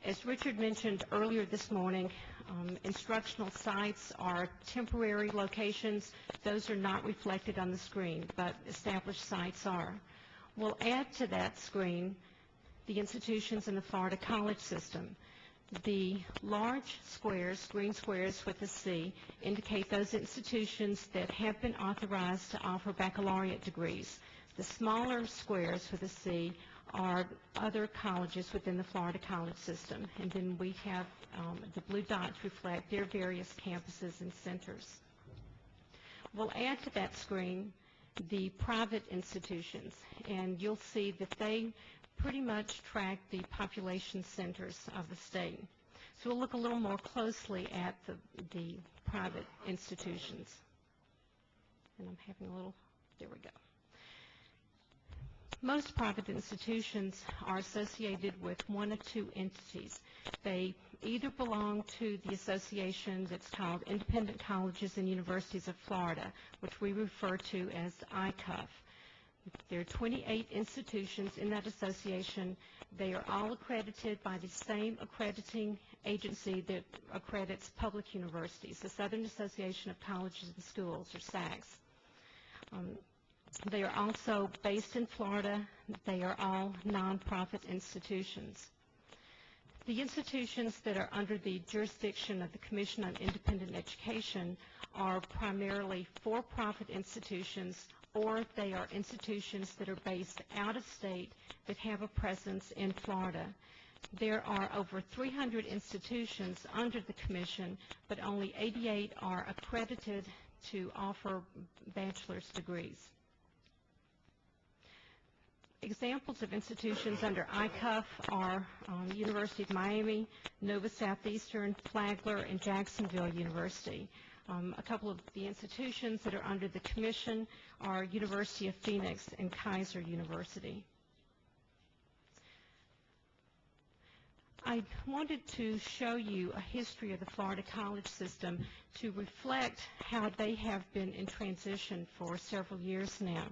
As Richard mentioned earlier this morning, instructional sites are temporary locations. Those are not reflected on the screen, but established sites are. We'll add to that screen the institutions in the Florida college system. The large squares, green squares with a C, indicate those institutions that have been authorized to offer baccalaureate degrees. The smaller squares with a C are other colleges within the Florida college system. And then we have the blue dots reflect their various campuses and centers. We'll add to that screen the private institutions, and you'll see that they pretty much track the population centers of the state. So we'll look a little more closely at the private institutions. And I'm having a little, there we go. Most private institutions are associated with one of two entities. They either belong to the association that's called Independent Colleges and Universities of Florida, which we refer to as ICUF. There are 28 institutions in that association. They are all accredited by the same accrediting agency that accredits public universities, the Southern Association of Colleges and Schools, or SACS. They are also based in Florida. They are all nonprofit institutions. The institutions that are under the jurisdiction of the Commission on Independent Education are primarily for-profit institutions, or they are institutions that are based out of state that have a presence in Florida. There are over 300 institutions under the Commission, but only 88 are accredited to offer bachelor's degrees. Examples of institutions under ICUF are University of Miami, Nova Southeastern, Flagler, and Jacksonville University. A couple of the institutions that are under the Commission are University of Phoenix and Kaiser University. I wanted to show you a history of the Florida college system to reflect how they have been in transition for several years now.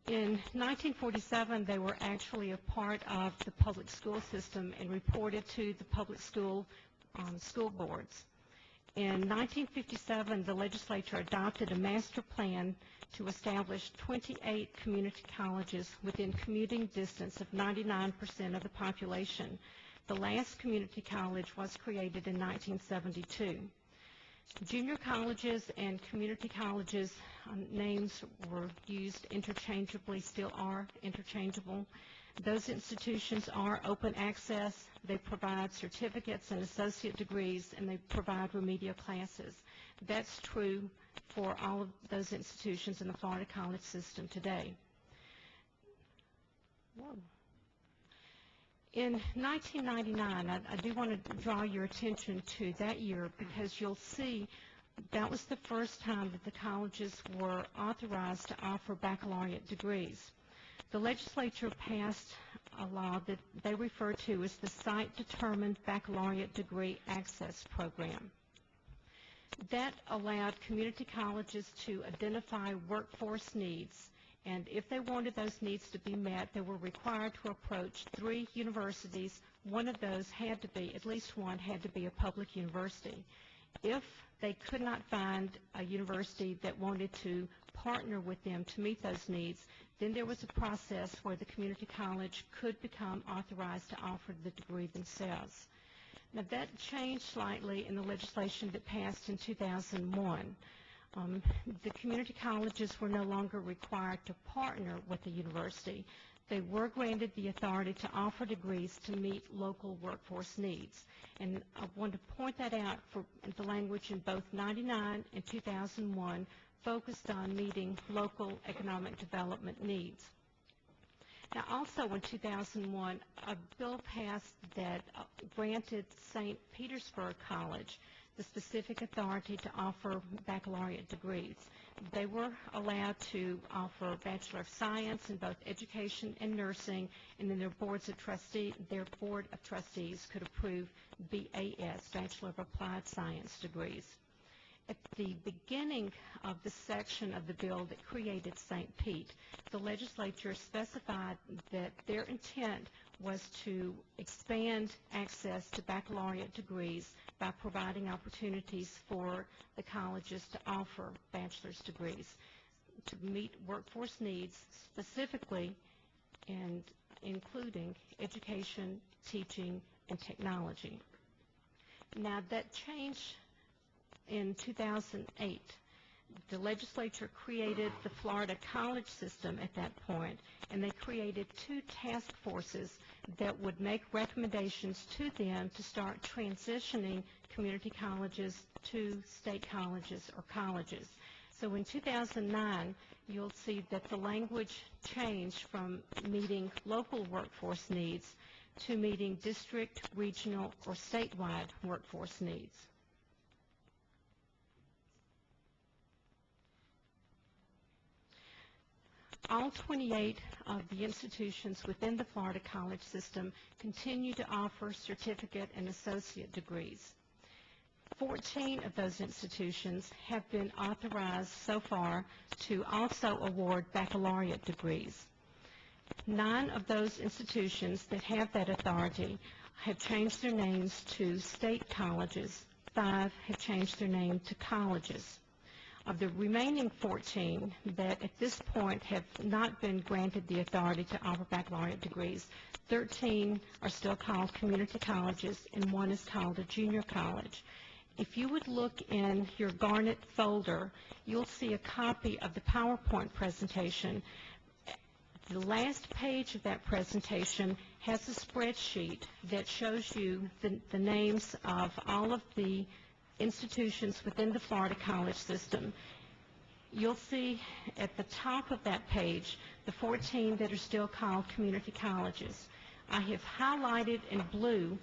In 1947, they were actually a part of the public school system and reported to the public school boards. In 1957, the legislature adopted a master plan to establish 28 community colleges within commuting distance of 99% of the population. The last community college was created in 1972. Junior colleges and community colleges names were used interchangeably, still are interchangeable. Those institutions are open access. They provide certificates and associate degrees, and they provide remedial classes. That's true for all of those institutions in the Florida college system today. Whoa. In 1999, I do want to draw your attention to that year because you'll see that was the first time that the colleges were authorized to offer baccalaureate degrees. The legislature passed a law that they refer to as the Site-Determined Baccalaureate Degree Access Program. That allowed community colleges to identify workforce needs, and if they wanted those needs to be met, they were required to approach 3 universities. One of those had to be, at least one, had to be a public university. If they could not find a university that wanted to partner with them to meet those needs, then there was a process where the community college could become authorized to offer the degree themselves. Now that changed slightly in the legislation that passed in 2001. The community colleges were no longer required to partner with the university. They were granted the authority to offer degrees to meet local workforce needs. And I want to point that out for the language in both 99 and 2001 focused on meeting local economic development needs. Now also in 2001, a bill passed that granted St. Petersburg College the specific authority to offer baccalaureate degrees. They were allowed to offer Bachelor of Science in both education and nursing, and then their board of trustees could approve BAS, Bachelor of Applied Science degrees. At the beginning of the section of the bill that created St. Pete, the legislature specified that their intent was to expand access to baccalaureate degrees by providing opportunities for the colleges to offer bachelor's degrees to meet workforce needs specifically and including education, teaching, and technology. Now that changed in 2008. The legislature created the Florida college system at that point, and they created 2 task forces that would make recommendations to them to start transitioning community colleges to state colleges or colleges. So in 2009, you'll see that the language changed from meeting local workforce needs to meeting district, regional, or statewide workforce needs. All 28 of the institutions within the Florida college system continue to offer certificate and associate degrees. 14 of those institutions have been authorized so far to also award baccalaureate degrees. 9 of those institutions that have that authority have changed their names to state colleges. 5 have changed their name to colleges. Of the remaining 14 that at this point have not been granted the authority to offer baccalaureate degrees, 13 are still called community colleges and 1 is called a junior college. If you would look in your Garnet folder, you'll see a copy of the PowerPoint presentation. The last page of that presentation has a spreadsheet that shows you the names of all of the institutions within the Florida college system. You'll see at the top of that page the 14 that are still called community colleges. I have highlighted in blue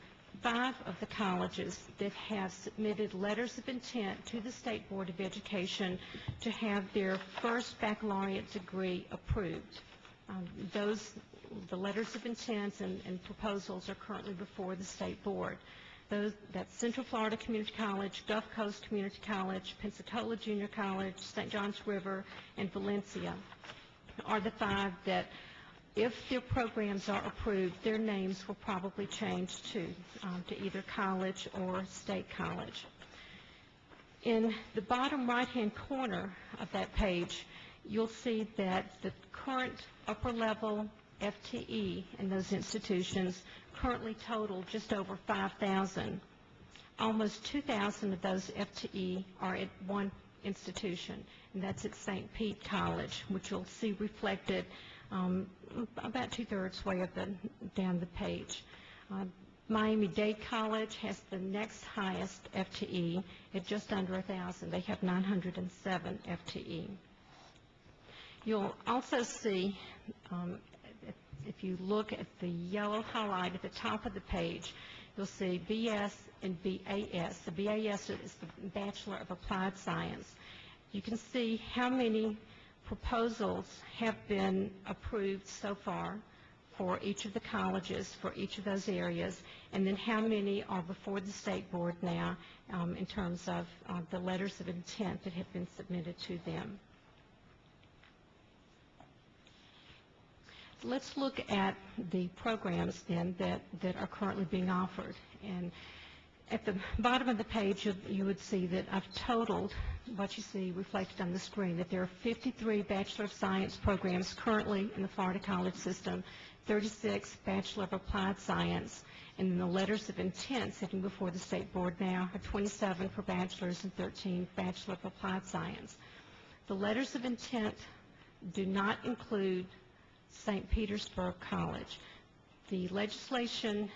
5 of the colleges that have submitted letters of intent to the State Board of Education to have their first baccalaureate degree approved. The letters of intent and proposals are currently before the State Board. That's Central Florida Community College, Gulf Coast Community College, Pensacola Junior College, St. Johns River, and Valencia are the 5 that, if their programs are approved, their names will probably change to either college or state college. In the bottom right-hand corner of that page, you'll see that the current upper-level FTE in those institutions currently total just over 5,000. Almost 2,000 of those FTE are at one institution, and that's at St. Pete College, which you'll see reflected about 2/3 way down the page. Miami-Dade College has the next highest FTE at just under 1,000. They have 907 FTE. You'll also see, if you look at the yellow highlight at the top of the page, you'll see BS and BAS. The BAS is the Bachelor of Applied Science. You can see how many proposals have been approved so far for each of the colleges for each of those areas, and then how many are before the State Board now in terms of the letters of intent that have been submitted to them. Let's look at the programs then that are currently being offered. And at the bottom of the page, you would see that I've totaled what you see reflected on the screen, that there are 53 Bachelor of Science programs currently in the Florida college system, 36 Bachelor of Applied Science, and then the letters of intent sitting before the State Board now are 27 for bachelors and 13 Bachelor of Applied Science. The letters of intent do not include St. Petersburg College. The legislation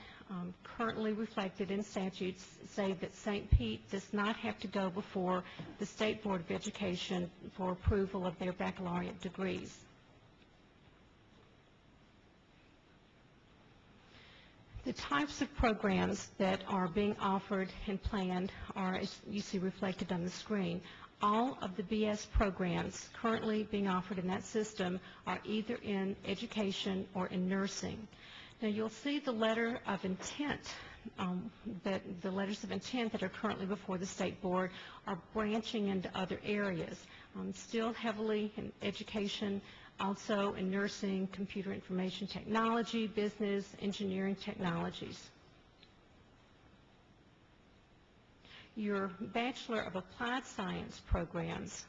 currently reflected in statutes say that St. Pete does not have to go before the State Board of Education for approval of their baccalaureate degrees. The types of programs that are being offered and planned are, as you see reflected on the screen. All of the BS programs currently being offered in that system are either in education or in nursing. Now you'll see the letter of intent, the letters of intent that are currently before the State Board are branching into other areas, still heavily in education, also in nursing, computer information technology, business, engineering technologies. Your Bachelor of Applied Science programs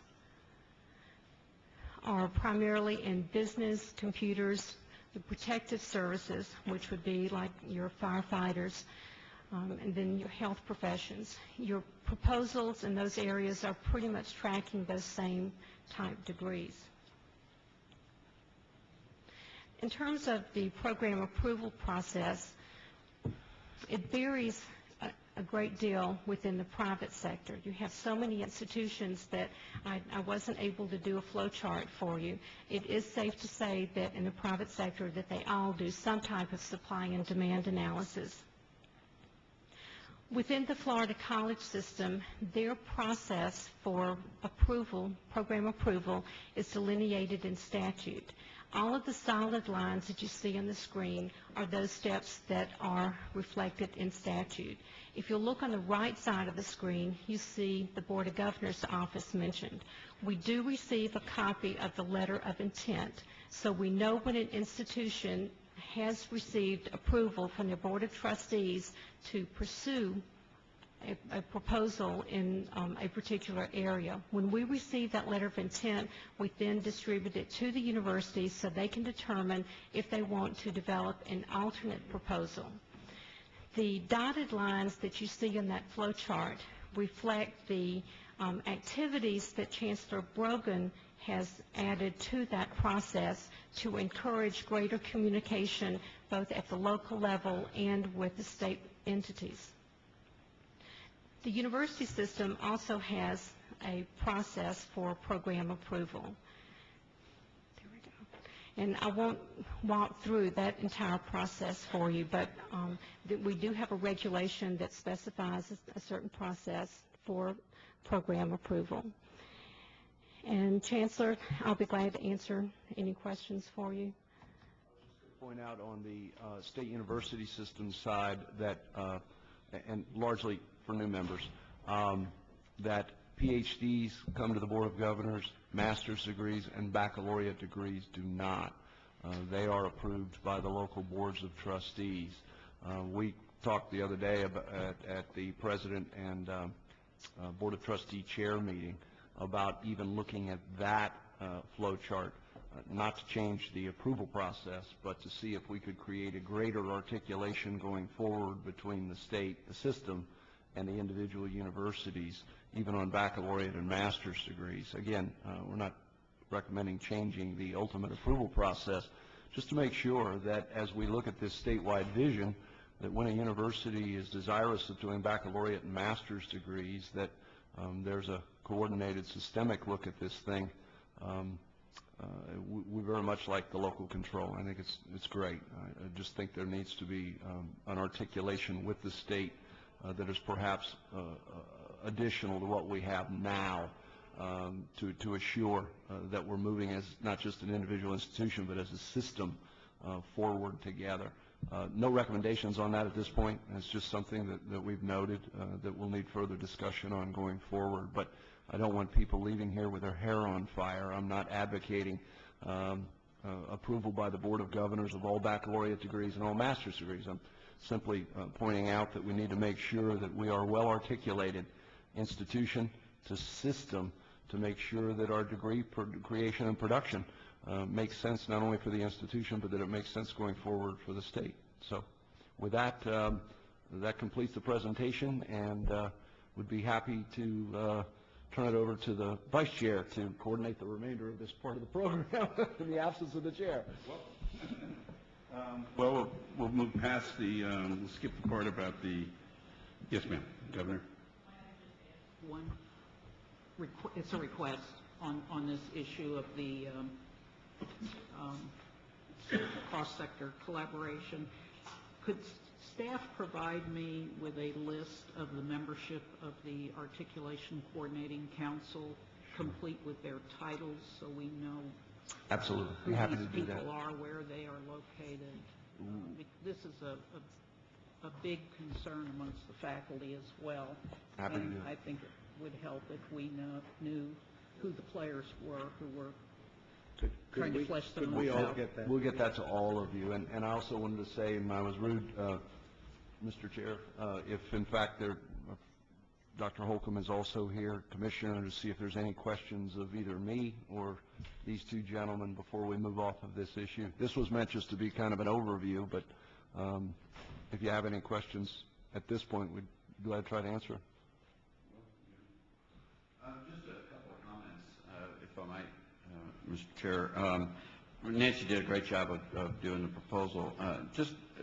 are primarily in business, computers, the protective services, which would be like your firefighters, and then your health professions. Your proposals in those areas are pretty much tracking those same type degrees. In terms of the program approval process, it varies a great deal within the private sector. You have so many institutions that I wasn't able to do a flow chart for you. It is safe to say that in the private sector that they all do some type of supply and demand analysis. Within the Florida college system, their process for approval, program approval, is delineated in statute. All of the solid lines that you see on the screen are those steps that are reflected in statute. If you look on the right side of the screen, you see the Board of Governors office mentioned. We do receive a copy of the letter of intent, so we know when an institution has received approval from the Board of Trustees to pursue a proposal in a particular area. When we receive that letter of intent, we then distribute it to the universities so they can determine if they want to develop an alternate proposal. The dotted lines that you see in that flow chart reflect the activities that Chancellor Brogan has added to that process to encourage greater communication both at the local level and with the state entities. The university system also has a process for program approval. There we go. And I won't walk through that entire process for you, but we do have a regulation that specifies a certain process for program approval. And Chancellor, I'll be glad to answer any questions for you. Point out on the state university system side that, and largely for new members, that PhDs come to the Board of Governors, master's degrees and baccalaureate degrees do not. They are approved by the local boards of trustees. We talked the other day about, at the President and Board of Trustee Chair meeting about even looking at that flow chart, not to change the approval process, but to see if we could create a greater articulation going forward between the state, the system, and the individual universities, even on baccalaureate and master's degrees. Again, we're not recommending changing the ultimate approval process, just to make sure that as we look at this statewide vision, that when a university is desirous of doing baccalaureate and master's degrees, that there's a coordinated systemic look at this thing. We very much like the local control. I think it's great. I just think there needs to be an articulation with the state that is perhaps additional to what we have now to assure that we're moving as not just an individual institution but as a system forward together. No recommendations on that at this point. It's just something that we've noted that we'll need further discussion on going forward. But I don't want people leaving here with their hair on fire. I'm not advocating approval by the Board of Governors of all baccalaureate degrees and all master's degrees. I'm simply pointing out that we need to make sure that we are well articulated institution to system to make sure that our degree creation and production makes sense not only for the institution but that it makes sense going forward for the state. So with that, that completes the presentation, and would be happy to turn it over to the Vice Chair to coordinate the remainder of this part of the program in the absence of the Chair. Well, we'll move past the, we'll skip the part about the, yes ma'am, Governor. It's a request on this issue of the cross-sector collaboration. Could staff provide me with a list of the membership of the Articulation Coordinating Council, complete with their titles, so we know Absolutely. who Be happy these to do people that. are, where they are located? This is a big concern amongst the faculty as well. Happy to do And it. I think it would help if we knew who the players were who were trying to flesh them out. We'll get that to all of you. And I also wanted to say, and I was rude, Mr. Chair, if in fact Dr. Holcomb is also here, Commissioner, to see if there's any questions of either me or these two gentlemen before we move off of this issue. This was meant just to be kind of an overview, but if you have any questions at this point, we'd be glad to try to answer. Just a couple of comments, if I might, Mr. Chair. Nancy did a great job of doing the proposal.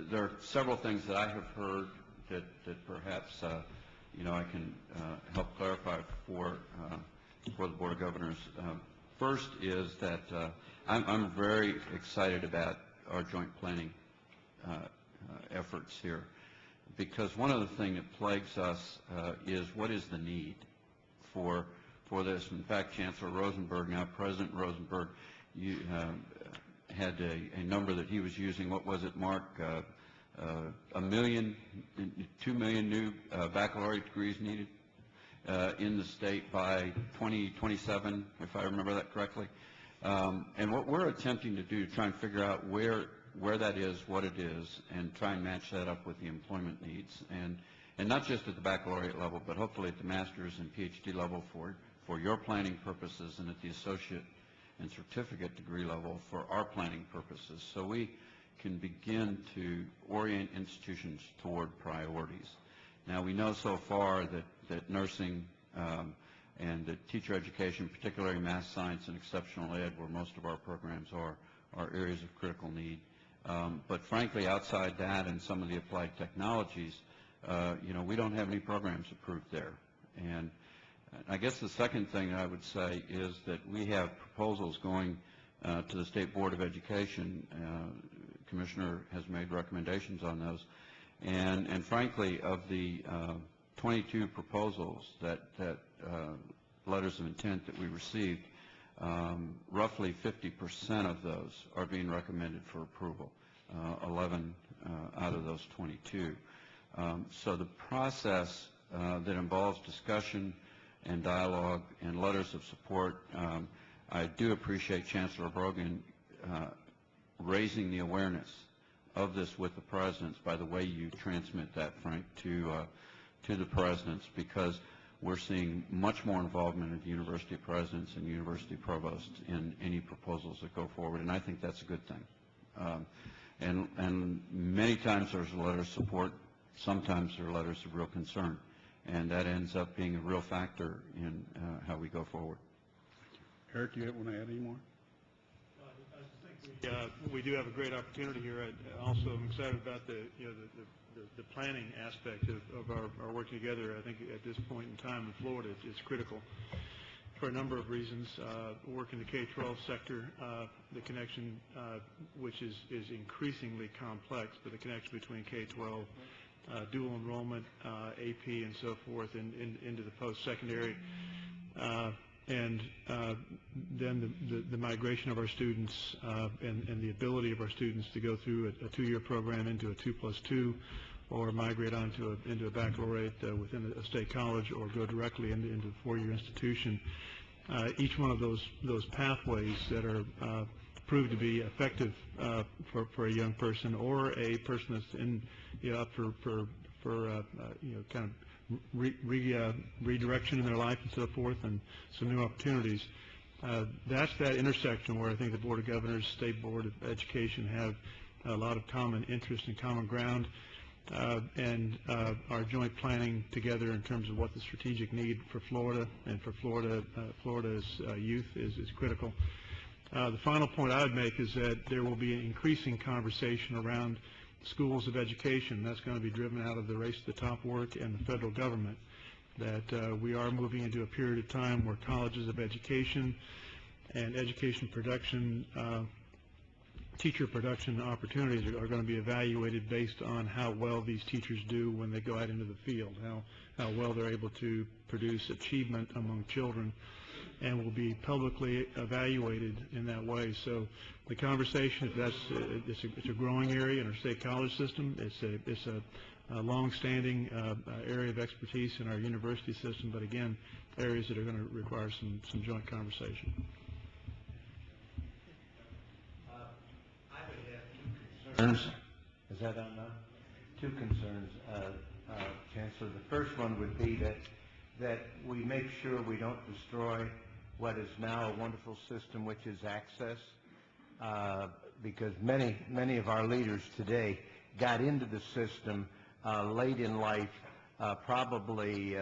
There are several things that I have heard that perhaps I can help clarify for the Board of Governors. First is that I'm very excited about our joint planning efforts here, because one of the things that plagues us is what is the need for this. In fact, Chancellor Rosenberg, now President Rosenberg, had a number that he was using. What was it, Mark? 2 million new baccalaureate degrees needed in the state by 2027, if I remember that correctly. And what we're attempting to do, try and figure out where that is, what it is, and try and match that up with the employment needs, and not just at the baccalaureate level, but hopefully at the master's and PhD level for your planning purposes, and at the associate and certificate degree level for our planning purposes, so we can begin to orient institutions toward priorities. Now, we know so far that nursing and that teacher education, particularly math, science, and exceptional ed, where most of our programs are areas of critical need. But frankly, outside that and some of the applied technologies, we don't have any programs approved there. And I guess the second thing I would say is that we have proposals going to the State Board of Education. Commissioner has made recommendations on those. And frankly, of the 22 proposals that letters of intent that we received, roughly 50% of those are being recommended for approval, 11 out of those 22. So the process that involves discussion and dialogue and letters of support, I do appreciate Chancellor Brogan raising the awareness of this with the presidents by the way you transmit that, Frank, to the presidents, because we're seeing much more involvement of the university presidents and university provosts in any proposals that go forward, and I think that's a good thing. And many times there's a letter of support, sometimes there are letters of real concern, and that ends up being a real factor in how we go forward. Eric, do you want to add any more? I think we do have a great opportunity here. I also am excited about the planning aspect of our work together. I think at this point in time in Florida, it's critical for a number of reasons. Work in the K-12 sector, the connection, which is increasingly complex, but the connection between K-12, dual enrollment, AP, and so forth, into the post-secondary, and then the migration of our students and the ability of our students to go through a 2-year program into a 2+2, or migrate onto into a baccalaureate within a state college, or go directly into a 4-year institution. Each one of those pathways that are proved to be effective for a young person or a person that's in up for kind of redirection in their life and so forth, and some new opportunities. That's that intersection where I think the Board of Governors, State Board of Education have a lot of common interest and common ground, and our joint planning together in terms of what the strategic need for Florida and for Florida's youth is critical. The final point I would make is that there will be an increasing conversation around schools of education. That's going to be driven out of the race to the top work and the federal government, that we are moving into a period of time where colleges of education and education production, teacher production opportunities are going to be evaluated based on how well these teachers do when they go out into the field, how well they're able to produce achievement among children, and will be publicly evaluated in that way. So the conversation, it's a growing area in our state college system. It's a long-standing area of expertise in our university system, but again, areas that are going to require some joint conversation. I would have 2 concerns. Is that on now? 2 concerns, Chancellor. The first one would be that we make sure we don't destroy what is now a wonderful system, which is access, because many of our leaders today got into the system late in life, probably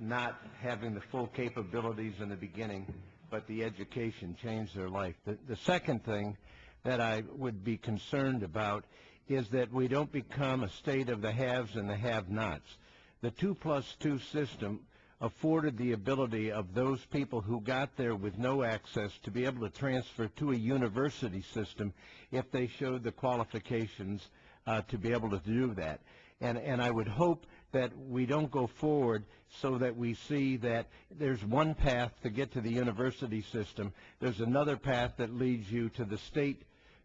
not having the full capabilities in the beginning, but the education changed their life. The second thing that I would be concerned about is that we don't become a state of the haves and the have-nots. The 2+2 system afforded the ability of those people who got there with no access to be able to transfer to a university system if they showed the qualifications to be able to do that. And I would hope that we don't go forward so that we see that there's one path to get to the university system, there's another path that leads you to the state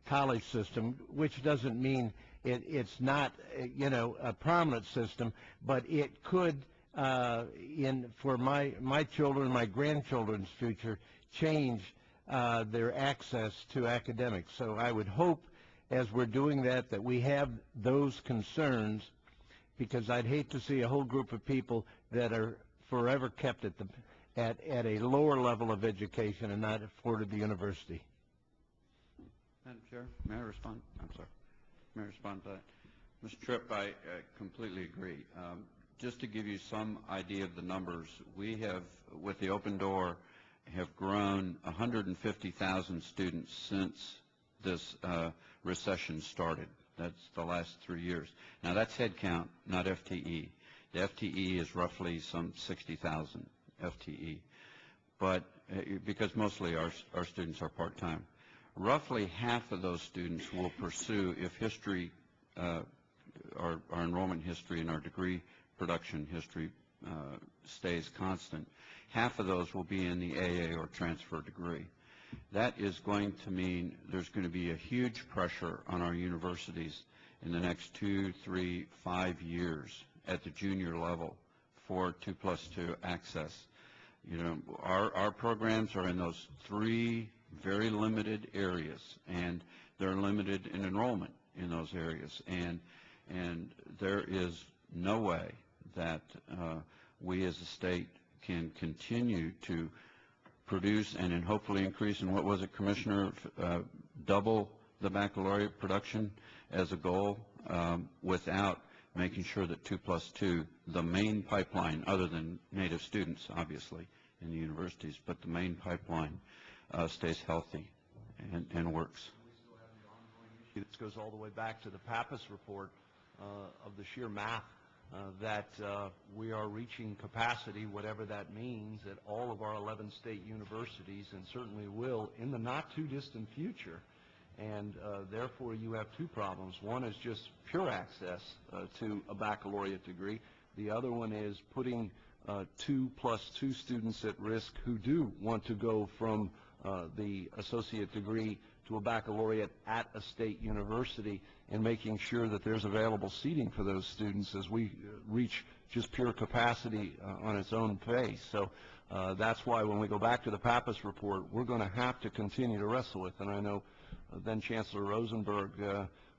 college system, which doesn't mean it's not, a prominent system, but it could, for my children, my grandchildren's future, change their access to academics. So I would hope, as we're doing that, that we have those concerns, because I'd hate to see a whole group of people that are forever kept at a lower level of education and not afforded the university. Madam Chair, may I respond? I'm sorry. May I respond to that? Mr. Tripp, I completely agree. Just to give you some idea of the numbers, we have, with the Open Door, have grown 150,000 students since this recession started. That's the last 3 years. Now, that's head count, not FTE. The FTE is roughly some 60,000 FTE, but because mostly our students are part-time. Roughly half of those students will pursue, if history, our enrollment history and our degree production history stays constant, half of those will be in the AA or transfer degree. That is going to mean there's going to be a huge pressure on our universities in the next 2, 3, 5 years at the junior level for 2+2 access. Our programs are in those 3 very limited areas, and they're limited in enrollment in those areas. And there is no way that we as a state can continue to produce and then hopefully increase, and what was it, Commissioner, double the baccalaureate production as a goal without making sure that 2+2, the main pipeline, other than native students, obviously, in the universities, but the main pipeline stays healthy and works. We still have the ongoing issue. This goes all the way back to the Pappas report of the sheer math that we are reaching capacity, whatever that means, at all of our 11 state universities, and certainly will in the not-too-distant future. And therefore, you have 2 problems. One is just pure access to a baccalaureate degree. The other one is putting 2+2 students at risk who do want to go from the associate degree to a baccalaureate at a state university, and making sure that there's available seating for those students as we reach just pure capacity on its own pace. So that's why when we go back to the Pappas report, we're going to have to continue to wrestle with, and I know then Chancellor Rosenberg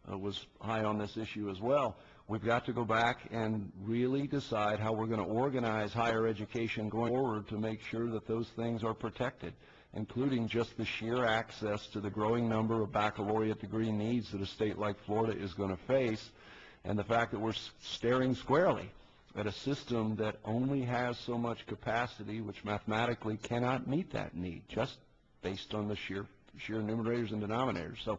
was high on this issue as well. We've got to go back and really decide how we're going to organize higher education going forward to make sure that those things are protected, including just the sheer access to the growing number of baccalaureate degree needs that a state like Florida is going to face, and the fact that we're staring squarely at a system that only has so much capacity, which mathematically cannot meet that need, just based on the sheer numerators and denominators. So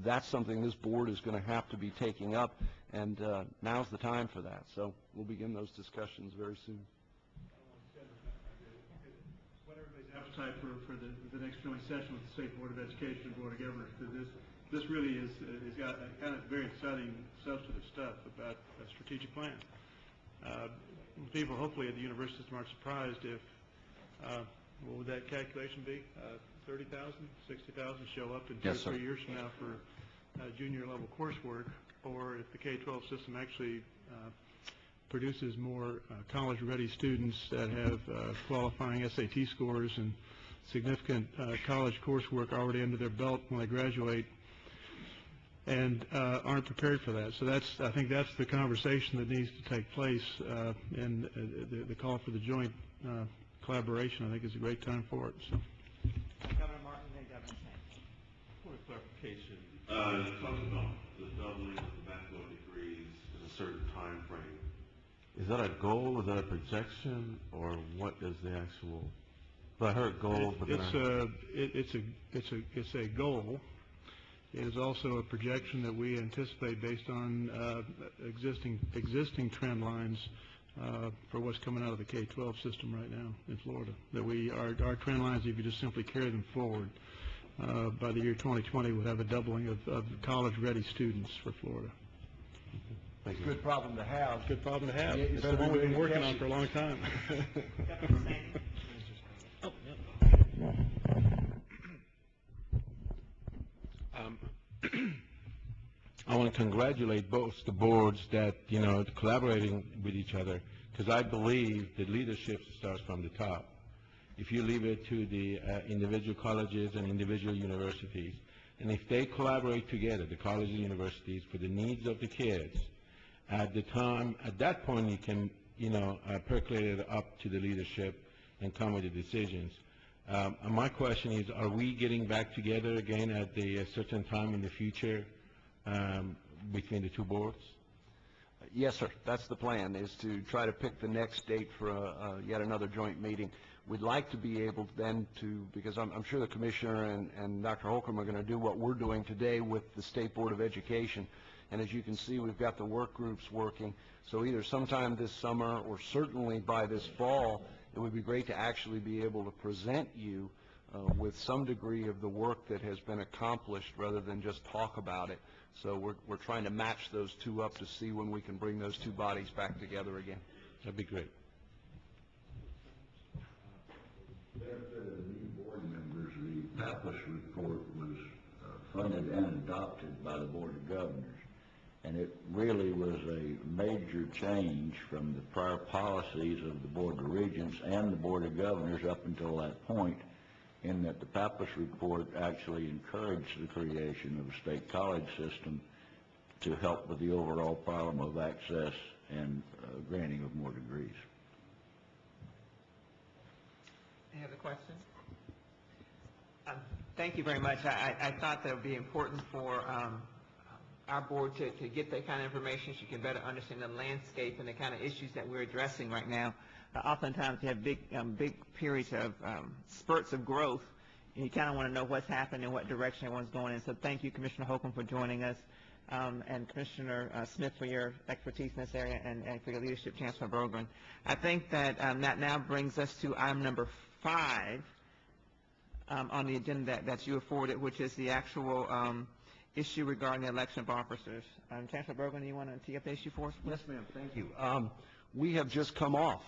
that's something this board is going to have to be taking up, and now's the time for that. So we'll begin those discussions very soon. Appetite for the next joint session with the State Board of Education and Board of Governors, because this really is got kind of very exciting substantive stuff about a strategic plan. People hopefully at the university system aren't surprised if what would that calculation be? 30,000, 60,000 show up in 2 or 3 years from now for junior level coursework, or if the K-12 system actually produces more college-ready students that have qualifying SAT scores and significant college coursework already under their belt when they graduate, and aren't prepared for that. So I think that's the conversation that needs to take place, and the call for the joint collaboration, I think, is a great time for it. So. Governor Martin, then Governor Kane. Point of clarification. You talked about the doubling of the baccalaureate degrees in a certain time frame. Is that a goal? Is that a projection, or what is the actual? I heard goal, but it's a goal, It is also a projection that we anticipate based on existing trend lines for what's coming out of the K-12 system right now in Florida. That our trend lines, if you just simply carry them forward, by the year 2020, would have a doubling of college-ready students for Florida. It's a good problem to have. Good problem to have. Yeah, It's the one we've been working on for a long time. I want to congratulate both the boards that, collaborating with each other, because I believe that leadership starts from the top. If you leave it to the individual colleges and individual universities, and if they collaborate together, the colleges and universities, for the needs of the kids, at that point you can, percolate it up to the leadership and come with the decisions. My question is, are we getting back together again at a certain time in the future between the two boards? Yes, sir. That's the plan, is to try to pick the next date for yet another joint meeting. We'd like to be able then to, because I'm sure the Commissioner and Dr. Holcomb are going to do what we're doing today with the State Board of Education. And as you can see, we've got the work groups working. So either sometime this summer or certainly by this fall, it would be great to actually be able to present you with some degree of the work that has been accomplished rather than just talk about it. So we're trying to match those two up to see when we can bring those two bodies back together again. That'd be great. Benefit of the new board members, the Pappas report was funded and adopted by the Board of Governors, and it really was a major change from the prior policies of the Board of Regents and the Board of Governors up until that point, in that the Pappas report actually encouraged the creation of a state college system to help with the overall problem of access and granting of more degrees. Any other questions? Thank you very much. I thought that it would be important for our board to get that kind of information so you can better understand the landscape and the kind of issues that we're addressing right now. Oftentimes you have big periods of spurts of growth, and you kind of want to know what's happening and what direction everyone's going in. So thank you, Commissioner Holcomb, for joining us, and Commissioner Smith for your expertise in this area, and for your leadership, Chancellor Bergeron. I think that that now brings us to item number 5 on the agenda that you have forwarded, which is the actual issue regarding the election of officers. Chancellor Bergeron, do you want to tee up the issue for us, please? Yes, ma'am. Thank you. We have just come off,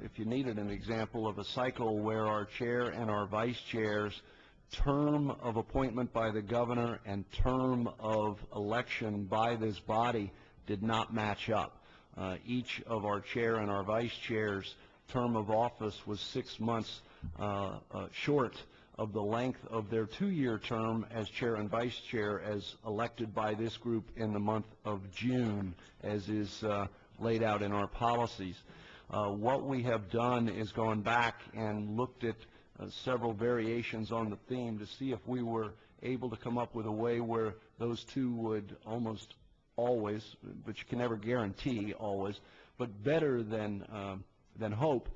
if you needed an example, of a cycle where our chair and our vice chair's term of appointment by the governor and term of election by this body did not match up. Each of our chair and our vice chair's term of office was 6 months short of the length of their 2-year term as chair and vice chair as elected by this group in the month of June, as is laid out in our policies. What we have done is gone back and looked at several variations on the theme to see if we were able to come up with a way where those two would almost always, but you can never guarantee always, but better than hope,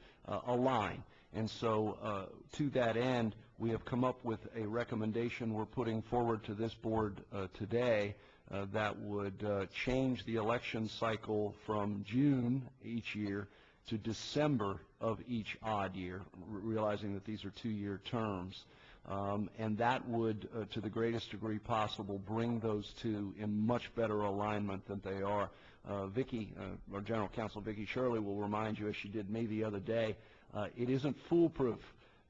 align. And so to that end, we have come up with a recommendation we're putting forward to this board today that would change the election cycle from June each year to December of each odd year, realizing that these are 2-year terms. And that would, to the greatest degree possible, bring those two in much better alignment than they are. Vicki, our General Counsel Vicki Shirley, will remind you, as she did me the other day, it isn't foolproof.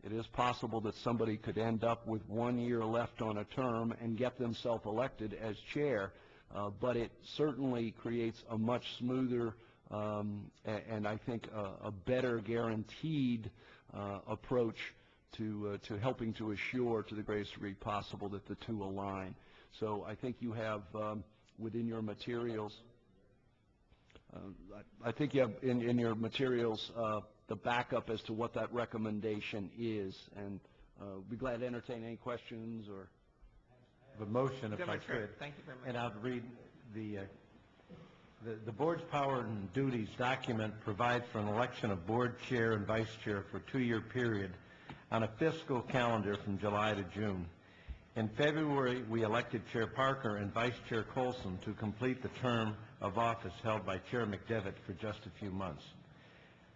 It is possible that somebody could end up with 1 year left on a term and get themselves elected as chair, but it certainly creates a much smoother and I think a better guaranteed approach to helping to assure to the greatest degree possible that the two align. So I think you have within your materials, I think you have in your materials the backup as to what that recommendation is, and be glad to entertain any questions or. The motion, if I could. Thank you very much. And I'll read the board's power and duties document provides for an election of board chair and vice chair for a 2-year period on a fiscal calendar from July to June. In February, we elected Chair Parker and Vice Chair Colson to complete the term of office held by Chair McDevitt for just a few months.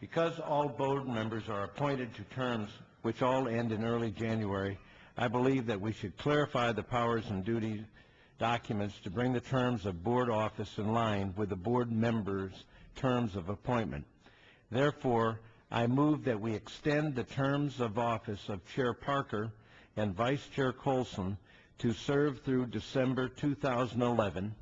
Because all board members are appointed to terms which all end in early January, I believe that we should clarify the powers and duties documents to bring the terms of board office in line with the board members' terms of appointment. Therefore, I move that we extend the terms of office of Chair Parker and Vice Chair Colson to serve through December 2011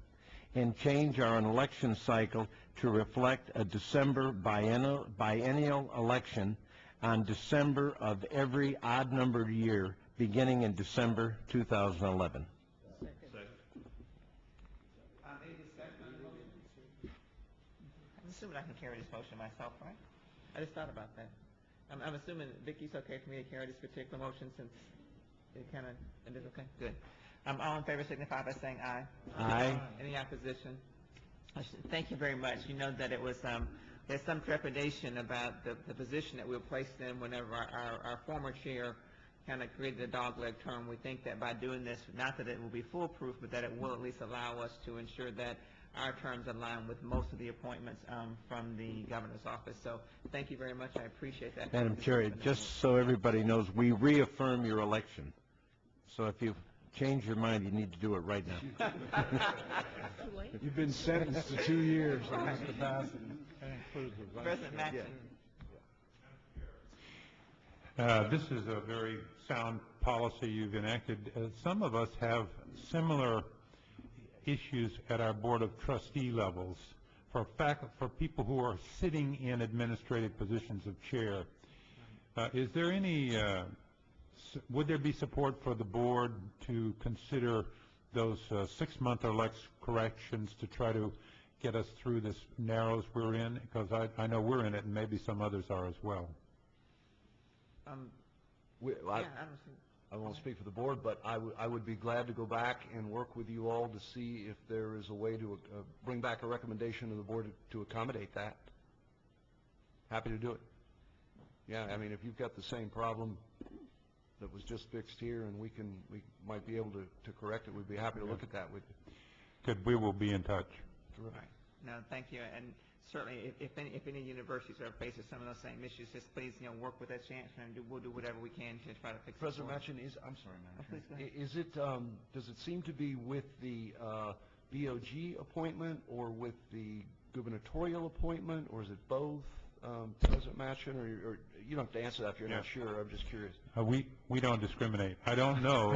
and change our election cycle to reflect a December biennial election on December of every odd-numbered year beginning in December 2011. I'm assuming I can carry this motion myself, right? I just thought about that. I'm assuming, Vicki, it's okay for me to carry this particular motion since it kind of, it is okay? Good. All in favor signify by saying aye. Aye. Any opposition? Thank you very much. You know that it was, there's some trepidation about the position that we were placed in whenever our former chair kind of created a dogleg term. We think that by doing this, not that it will be foolproof, but that it will at least allow us to ensure that our terms align with most of the appointments from the governor's office. So thank you very much. I appreciate that. Madam Chair, just so everybody knows, we reaffirm your election. So if you change your mind, you need to do it right now. You've been sentenced to 2 years in this capacity. President Maxson. This is a very sound policy you've enacted. Some of us have similar issues at our Board of Trustee levels for people who are sitting in administrative positions of chair. Is there any, would there be support for the board to consider those 6-month or less corrections to try to get us through this narrows we're in? Because I know we're in it and maybe some others are as well. I won't speak for the board, but I would be glad to go back and work with you all to see if there is a way to bring back a recommendation to the board to accommodate that. Happy to do it. Yeah, I mean, if you've got the same problem that was just fixed here and we might be able to correct it, we'd be happy to look at that with you. Good. We will be in touch. Terrific. No, thank you. And certainly, if any universities are facing some of those same issues, just please, work with that chancellor, and we'll do whatever we can to try to fix it. President Maxson, I'm sorry, Madam Chair. Is it, does it seem to be with the BOG appointment or with the gubernatorial appointment, or is it both, President Maxson, or you don't have to answer that if you're not sure. I'm just curious. We don't discriminate. I don't know.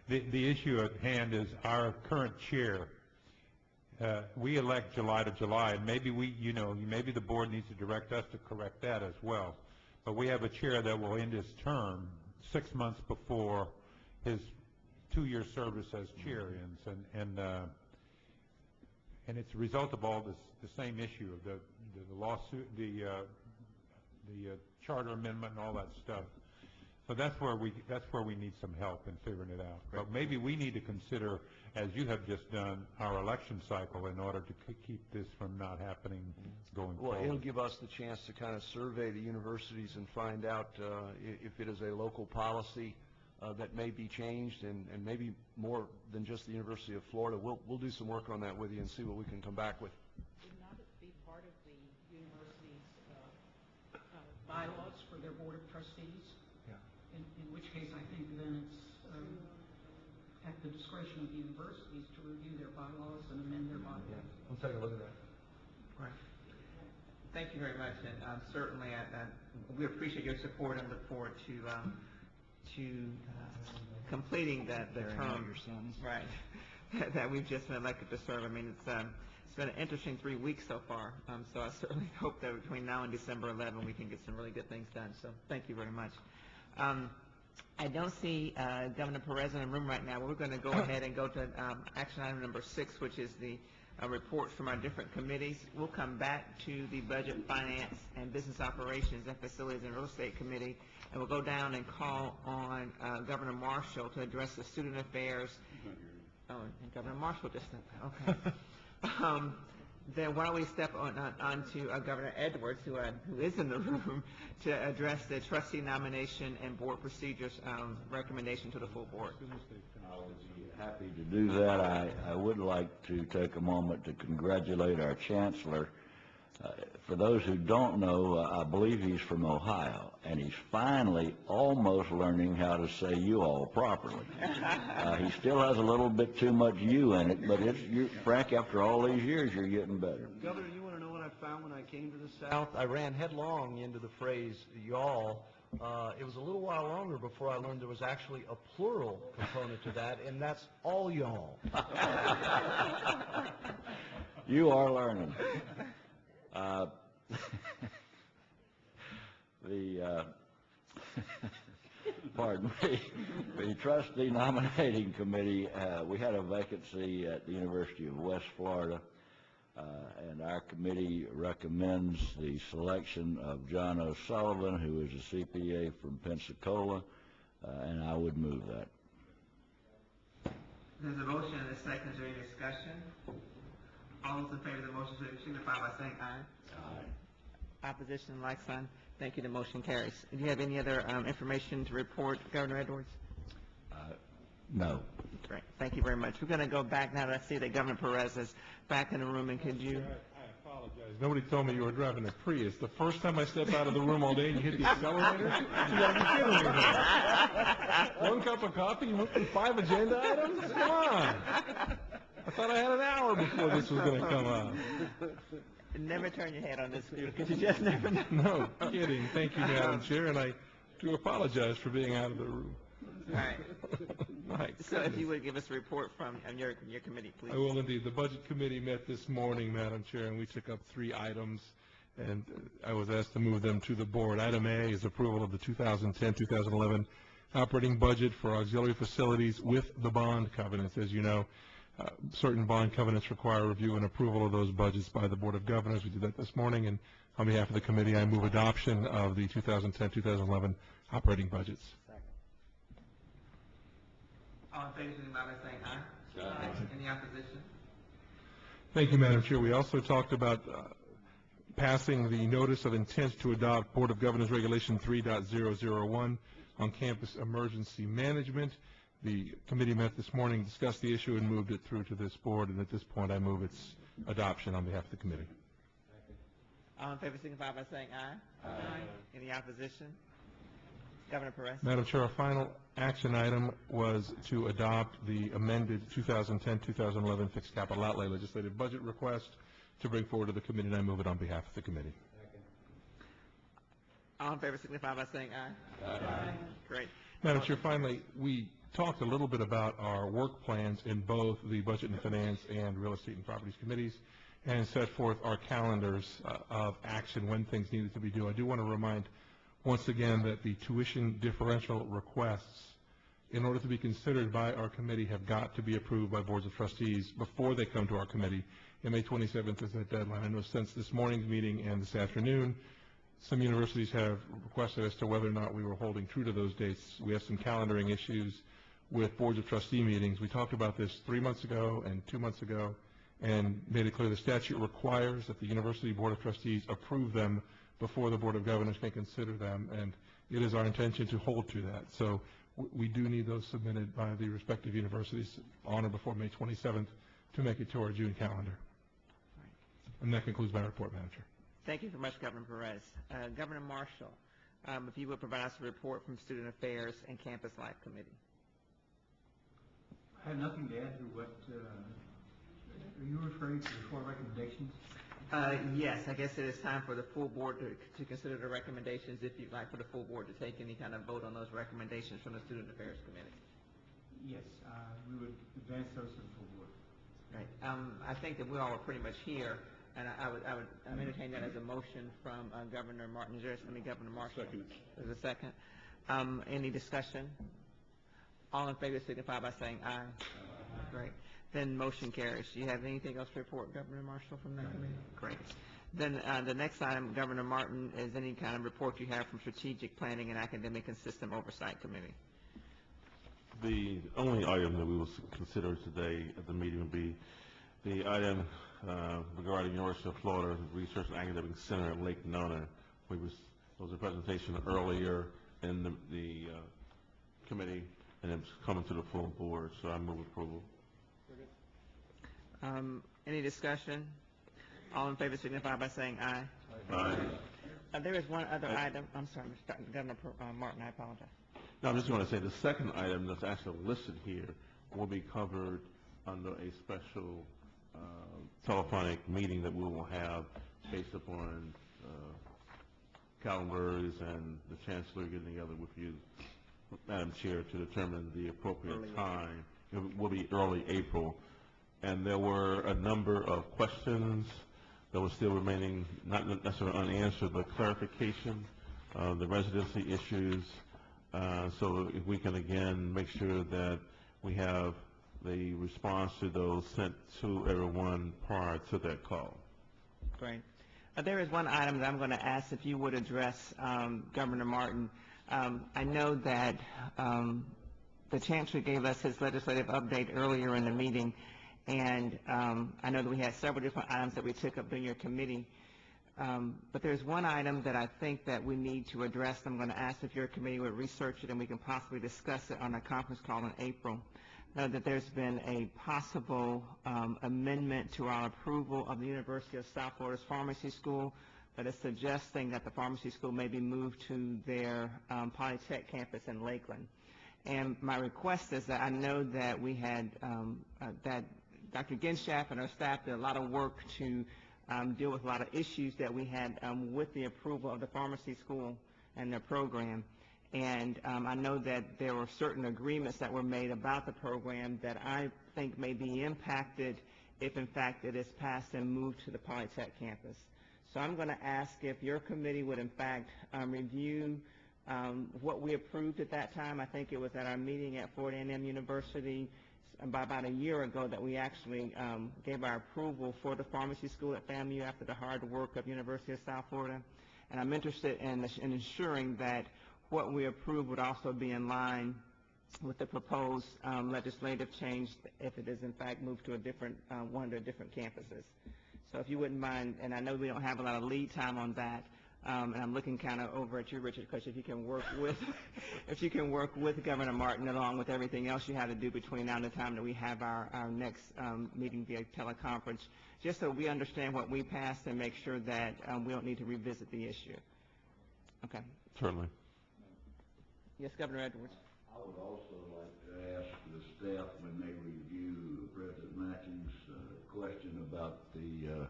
The issue at hand is our current chair. We elect July to July, and maybe maybe the board needs to direct us to correct that as well. But we have a chair that will end his term 6 months before his 2-year service as chair ends, and it's a result of all the same issue of the lawsuit, the charter amendment, and all that stuff. So that's where we need some help in figuring it out. But maybe we need to consider, as you have just done, our election cycle in order to keep this from not happening going forward. Well, it'll give us the chance to kind of survey the universities and find out if it is a local policy that may be changed, and maybe more than just the University of Florida. We'll do some work on that with you and see what we can come back with. Would not it be part of the university's bylaws for their board of trustees? In which case, I think then it's at the discretion of the universities to review their bylaws and amend their bylaws. Yeah, we'll take a look at that. Right. Thank you very much, and certainly we appreciate your support and look forward to completing the term. Your sons. Right. that we've just been elected to serve. I mean, it's been an interesting 3 weeks so far. So I certainly hope that between now and December 11, we can get some really good things done. So thank you very much. I don't see Governor Perez in the room right now. We're going to go ahead and go to action item number 6, which is the reports from our different committees. We'll come back to the Budget, Finance, and Business Operations and Facilities and Real Estate Committee, and we'll go down and call on Governor Marshall to address the Student Affairs. Oh, and Governor Marshall just, okay. Then why don't we step on to Governor Edwards, who is in the room, to address the trustee nomination and board procedures recommendation to the full board. I would be happy to do that. I would like to take a moment to congratulate our chancellor. For those who don't know, I believe he's from Ohio, and he's finally almost learning how to say "you all" properly. He still has a little bit too much "you" in it, but Frank, after all these years, you're getting better. Governor, you want to know what I found when I came to the South? I ran headlong into the phrase "y'all." It was a little while longer before I learned there was actually a plural component to that, and that's all y'all. You are learning. Pardon me, the trustee nominating committee, we had a vacancy at the University of West Florida, and our committee recommends the selection of John O'Sullivan, who is a CPA from Pensacola, and I would move that. There's a motion and a second. Is there any discussion? All those in favor of the motion signify by saying aye. Aye. Opposition, like sign. Thank you. The motion carries. Do you have any other information to report, Governor Edwards? No. Great. Thank you very much. We're going to go back now that I see that Governor Perez is back in the room, and could you? I apologize. Nobody told me you were driving a Prius. The first time I step out of the room all day and you hit the accelerator? You got to be kidding me. 1 cup of coffee, you went through 5 agenda items? Come on. I thought I had an hour before this was going to come out. Never turn your head on this view, because you just never know. No kidding. Thank you, Madam Chair, and I do apologize for being out of the room. All right. Right. So if you would give us a report from your committee, please. I will indeed. The Budget Committee met this morning, Madam Chair, and we took up 3 items, and I was asked to move them to the board. Item A is approval of the 2010-2011 operating budget for auxiliary facilities with the bond covenants. As you know, certain bond covenants require review and approval of those budgets by the Board of Governors. We did that this morning, and on behalf of the committee, I move adoption of the 2010-2011 operating budgets. All in favor, signify by saying aye. Aye. Any opposition? Thank you, Madam Chair. We also talked about passing the notice of intent to adopt Board of Governors Regulation 3.001 on campus emergency management. The committee met this morning, discussed the issue, and moved it through to this board, and at this point I move its adoption on behalf of the committee. All in favor, signify by saying aye. Aye. Any opposition? Governor Perez. Madam Chair, our final action item was to adopt the amended 2010-2011 fixed capital outlay legislative budget request to bring forward to the committee, and I move it on behalf of the committee. All in favor, signify by saying aye. Aye. Great. Madam Chair, finally, we talked a little bit about our work plans in both the Budget and Finance and Real Estate and Properties committees, and set forth our calendars of action when things needed to be due. I do want to remind once again that the tuition differential requests, in order to be considered by our committee, have got to be approved by boards of trustees before they come to our committee, and May 27th is that deadline. I know since this morning's meeting and this afternoon, some universities have requested as to whether or not we were holding true to those dates. We have some calendaring issues with boards of trustee meetings. We talked about this 3 months ago and 2 months ago, and made it clear the statute requires that the University Board of Trustees approve them before the Board of Governors can consider them, and it is our intention to hold to that. So we do need those submitted by the respective universities on or before May 27th to make it to our June calendar. And that concludes my report, Madam Chair. Thank you very much, Governor Perez. Governor Marshall, if you would provide us a report from Student Affairs and Campus Life Committee. I have nothing to add to what, are you referring to the 4 recommendations? Yes, I guess it is time for the full board to consider the recommendations, if you'd like for the full board to take any kind of vote on those recommendations from the Student Affairs Committee. Yes, we would advance those to the full board. Right. I think that we all are pretty much here, and I would entertain that as a motion from Governor Martin. Is there, Governor Marshall? Second. There's a second. Any discussion? All in favor signify by saying aye. Great. Then motion carries. Do you have anything else to report, Governor Marshall, from that committee? Great. Then the next item, Governor Martin, is any kind of report you have from Strategic Planning and Academic and System Oversight Committee. The only item that we will consider today at the meeting will be the item regarding University of Florida Research and Academic Center at Lake Nona. There was a presentation earlier in the committee, and it's coming to the full board, so I move approval. Any discussion? All in favor signify by saying aye. Aye. There is one other item. I'm sorry, Mr. Governor Martin, I apologize. No, I'm just going to say the second item that's actually listed here will be covered under a special telephonic meeting that we will have based upon calendars and the Chancellor getting together with you, Madam Chair, to determine the appropriate time. It will be early April. And there were a number of questions that were still remaining, not necessarily unanswered, but clarification of the residency issues. So if we can again make sure that we have the response to those sent to everyone prior to that call. Great. There is one item that I'm going to ask if you would address, Governor Martin. I know that the Chancellor gave us his legislative update earlier in the meeting, and I know that we had several different items that we took up during your committee. But there's one item that I think that we need to address. I'm going to ask if your committee would research it and we can possibly discuss it on a conference call in April. That there's been a possible amendment to our approval of the University of South Florida's pharmacy school that is suggesting that the pharmacy school may be moved to their Polytech campus in Lakeland. And my request is that I know that we had, that Dr. Genschaft and our staff did a lot of work to deal with a lot of issues that we had with the approval of the pharmacy school and their program. And I know that there were certain agreements that were made about the program that I think may be impacted if, in fact, it is passed and moved to the Polytech campus. So I'm going to ask if your committee would, in fact, review what we approved at that time. I think it was at our meeting at Florida A&M University about a year ago that we actually gave our approval for the pharmacy school at FAMU after the hard work of University of South Florida. And I'm interested in ensuring that what we approve would also be in line with the proposed legislative change if it is in fact moved to a different one of the different campuses. So if you wouldn't mind, and I know we don't have a lot of lead time on that, and I'm looking kind of over at you, Richard, because if you can work with Governor Martin along with everything else you have to do between now and the time that we have our next meeting via teleconference, just so we understand what we passed and make sure that we don't need to revisit the issue. Okay. Certainly. Yes, Governor Edwards. I would also like to ask the staff when they review President Macking's question about the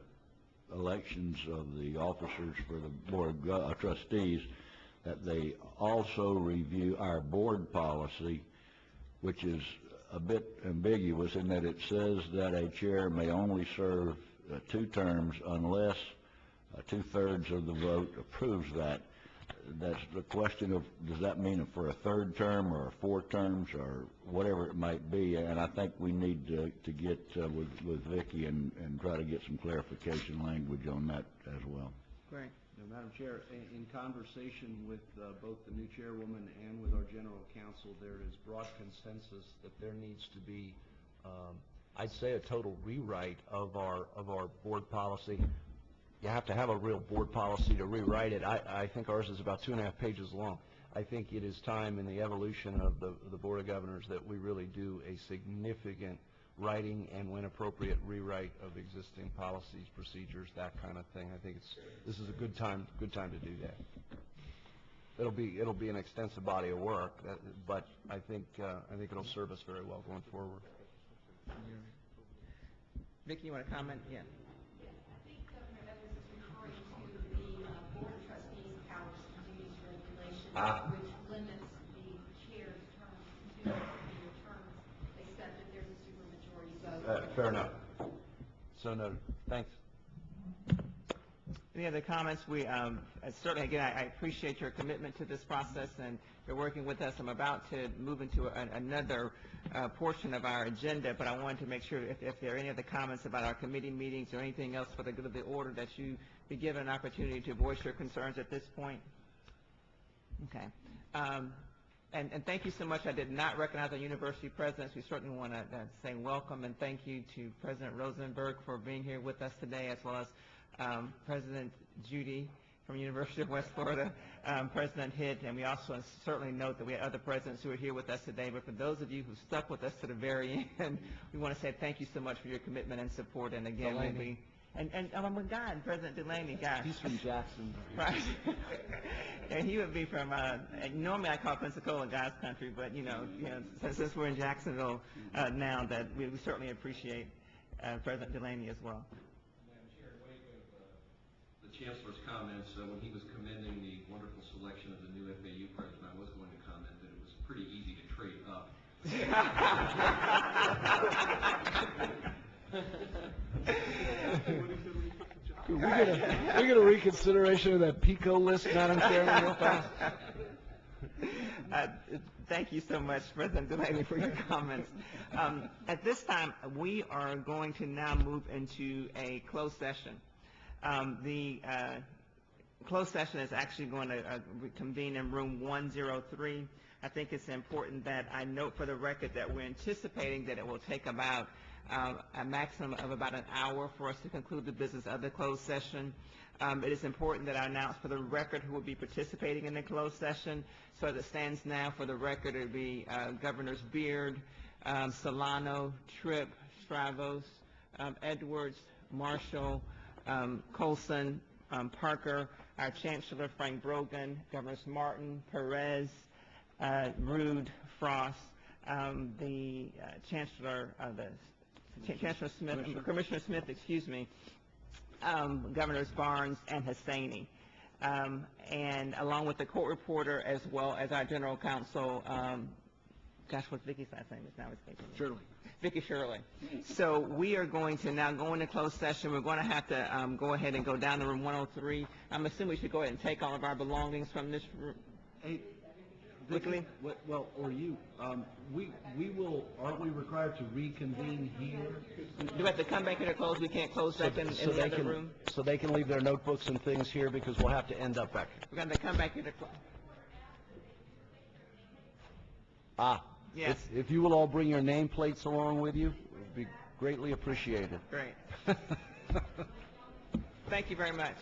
elections of the officers for the Board of Trustees, that they also review our board policy, which is a bit ambiguous in that it says that a chair may only serve 2 terms unless 2/3 of the vote approves that. That's the question of, does that mean for a 3rd term or 4 terms or whatever it might be? And I think we need to get with Vicki and try to get some clarification language on that as well. Great. Now, Madam Chair, in conversation with both the new chairwoman and with our general counsel, there is broad consensus that there needs to be, I'd say, a total rewrite of our board policy. You have to have a real board policy to rewrite it. I think ours is about 2.5 pages long. I think it is time in the evolution of the Board of Governors that we really do a significant writing and, when appropriate, rewrite of existing policies, procedures, that kind of thing. I think this is a good time to do that. It'll be an extensive body of work, but I think it'll serve us very well going forward. Vicki, you want to comment? Yeah. Which limits the chair's terms to 2-year terms, except if there's a supermajority vote. Fair enough. So noted. Thanks. Any other comments? We certainly, again, I appreciate your commitment to this process and you're working with us. I'm about to move into another portion of our agenda, but I wanted to make sure if there are any other comments about our committee meetings or anything else for the good of the order, that you be given an opportunity to voice your concerns at this point. Okay. And thank you so much. I did not recognize our university presidents. We certainly want to say welcome and thank you to President Rosenberg for being here with us today, as well as President Judy from University of West Florida, President Hitt, and we also certainly note that we had other presidents who are here with us today. But for those of you who stuck with us to the very end, we want to say thank you so much for your commitment and support. And again, we'll be. And I'm with Guy, President Delaney, Guy. He's from Jackson. Right. And he would be from, normally I call Pensacola Guy's country, but, since we're in Jacksonville now, that we certainly appreciate President Delaney as well. Madam Chair, in wake of the Chancellor's comments, when he was commending the wonderful selection of the new FAU president, I was going to comment that it was pretty easy to trade up. We get a reconsideration of that PICO list, Madam Chairman, real fast. Thank you so much, President Delaney, for your comments. At this time, we are going to now move into a closed session. The closed session is actually going to convene in room 103. I think it's important that I note for the record that we're anticipating that it will take about a maximum of about an hour for us to conclude the business of the closed session. It is important that I announce for the record who will be participating in the closed session. So as it stands now, for the record, it will be Governors Beard, Solano, Tripp, Stravos, Edwards, Marshall, Colson, Parker, our Chancellor Frank Brogan, Governors Martin, Perez, Rude, Frost, the Chancellor Smith, Commissioner Smith, excuse me, Governors Barnes and Hussaini, and along with the court reporter as well as our General Counsel, what's Vicky's last name? It's now escaping me. Shirley. Vicky Shirley. So we are going to now go into closed session. We're going to have to go ahead and go down to room 103. I'm assuming we should go ahead and take all of our belongings from this room. Hey, Quickly? Well, or you, we will, aren't we required to reconvene here? Do we have to come back here to close? We can't close back in the other room? So they can leave their notebooks and things here because we'll have to end up back here. We're going to come back here to close. Yes. If you will all bring your nameplates along with you, it would be greatly appreciated. Great. Thank you very much.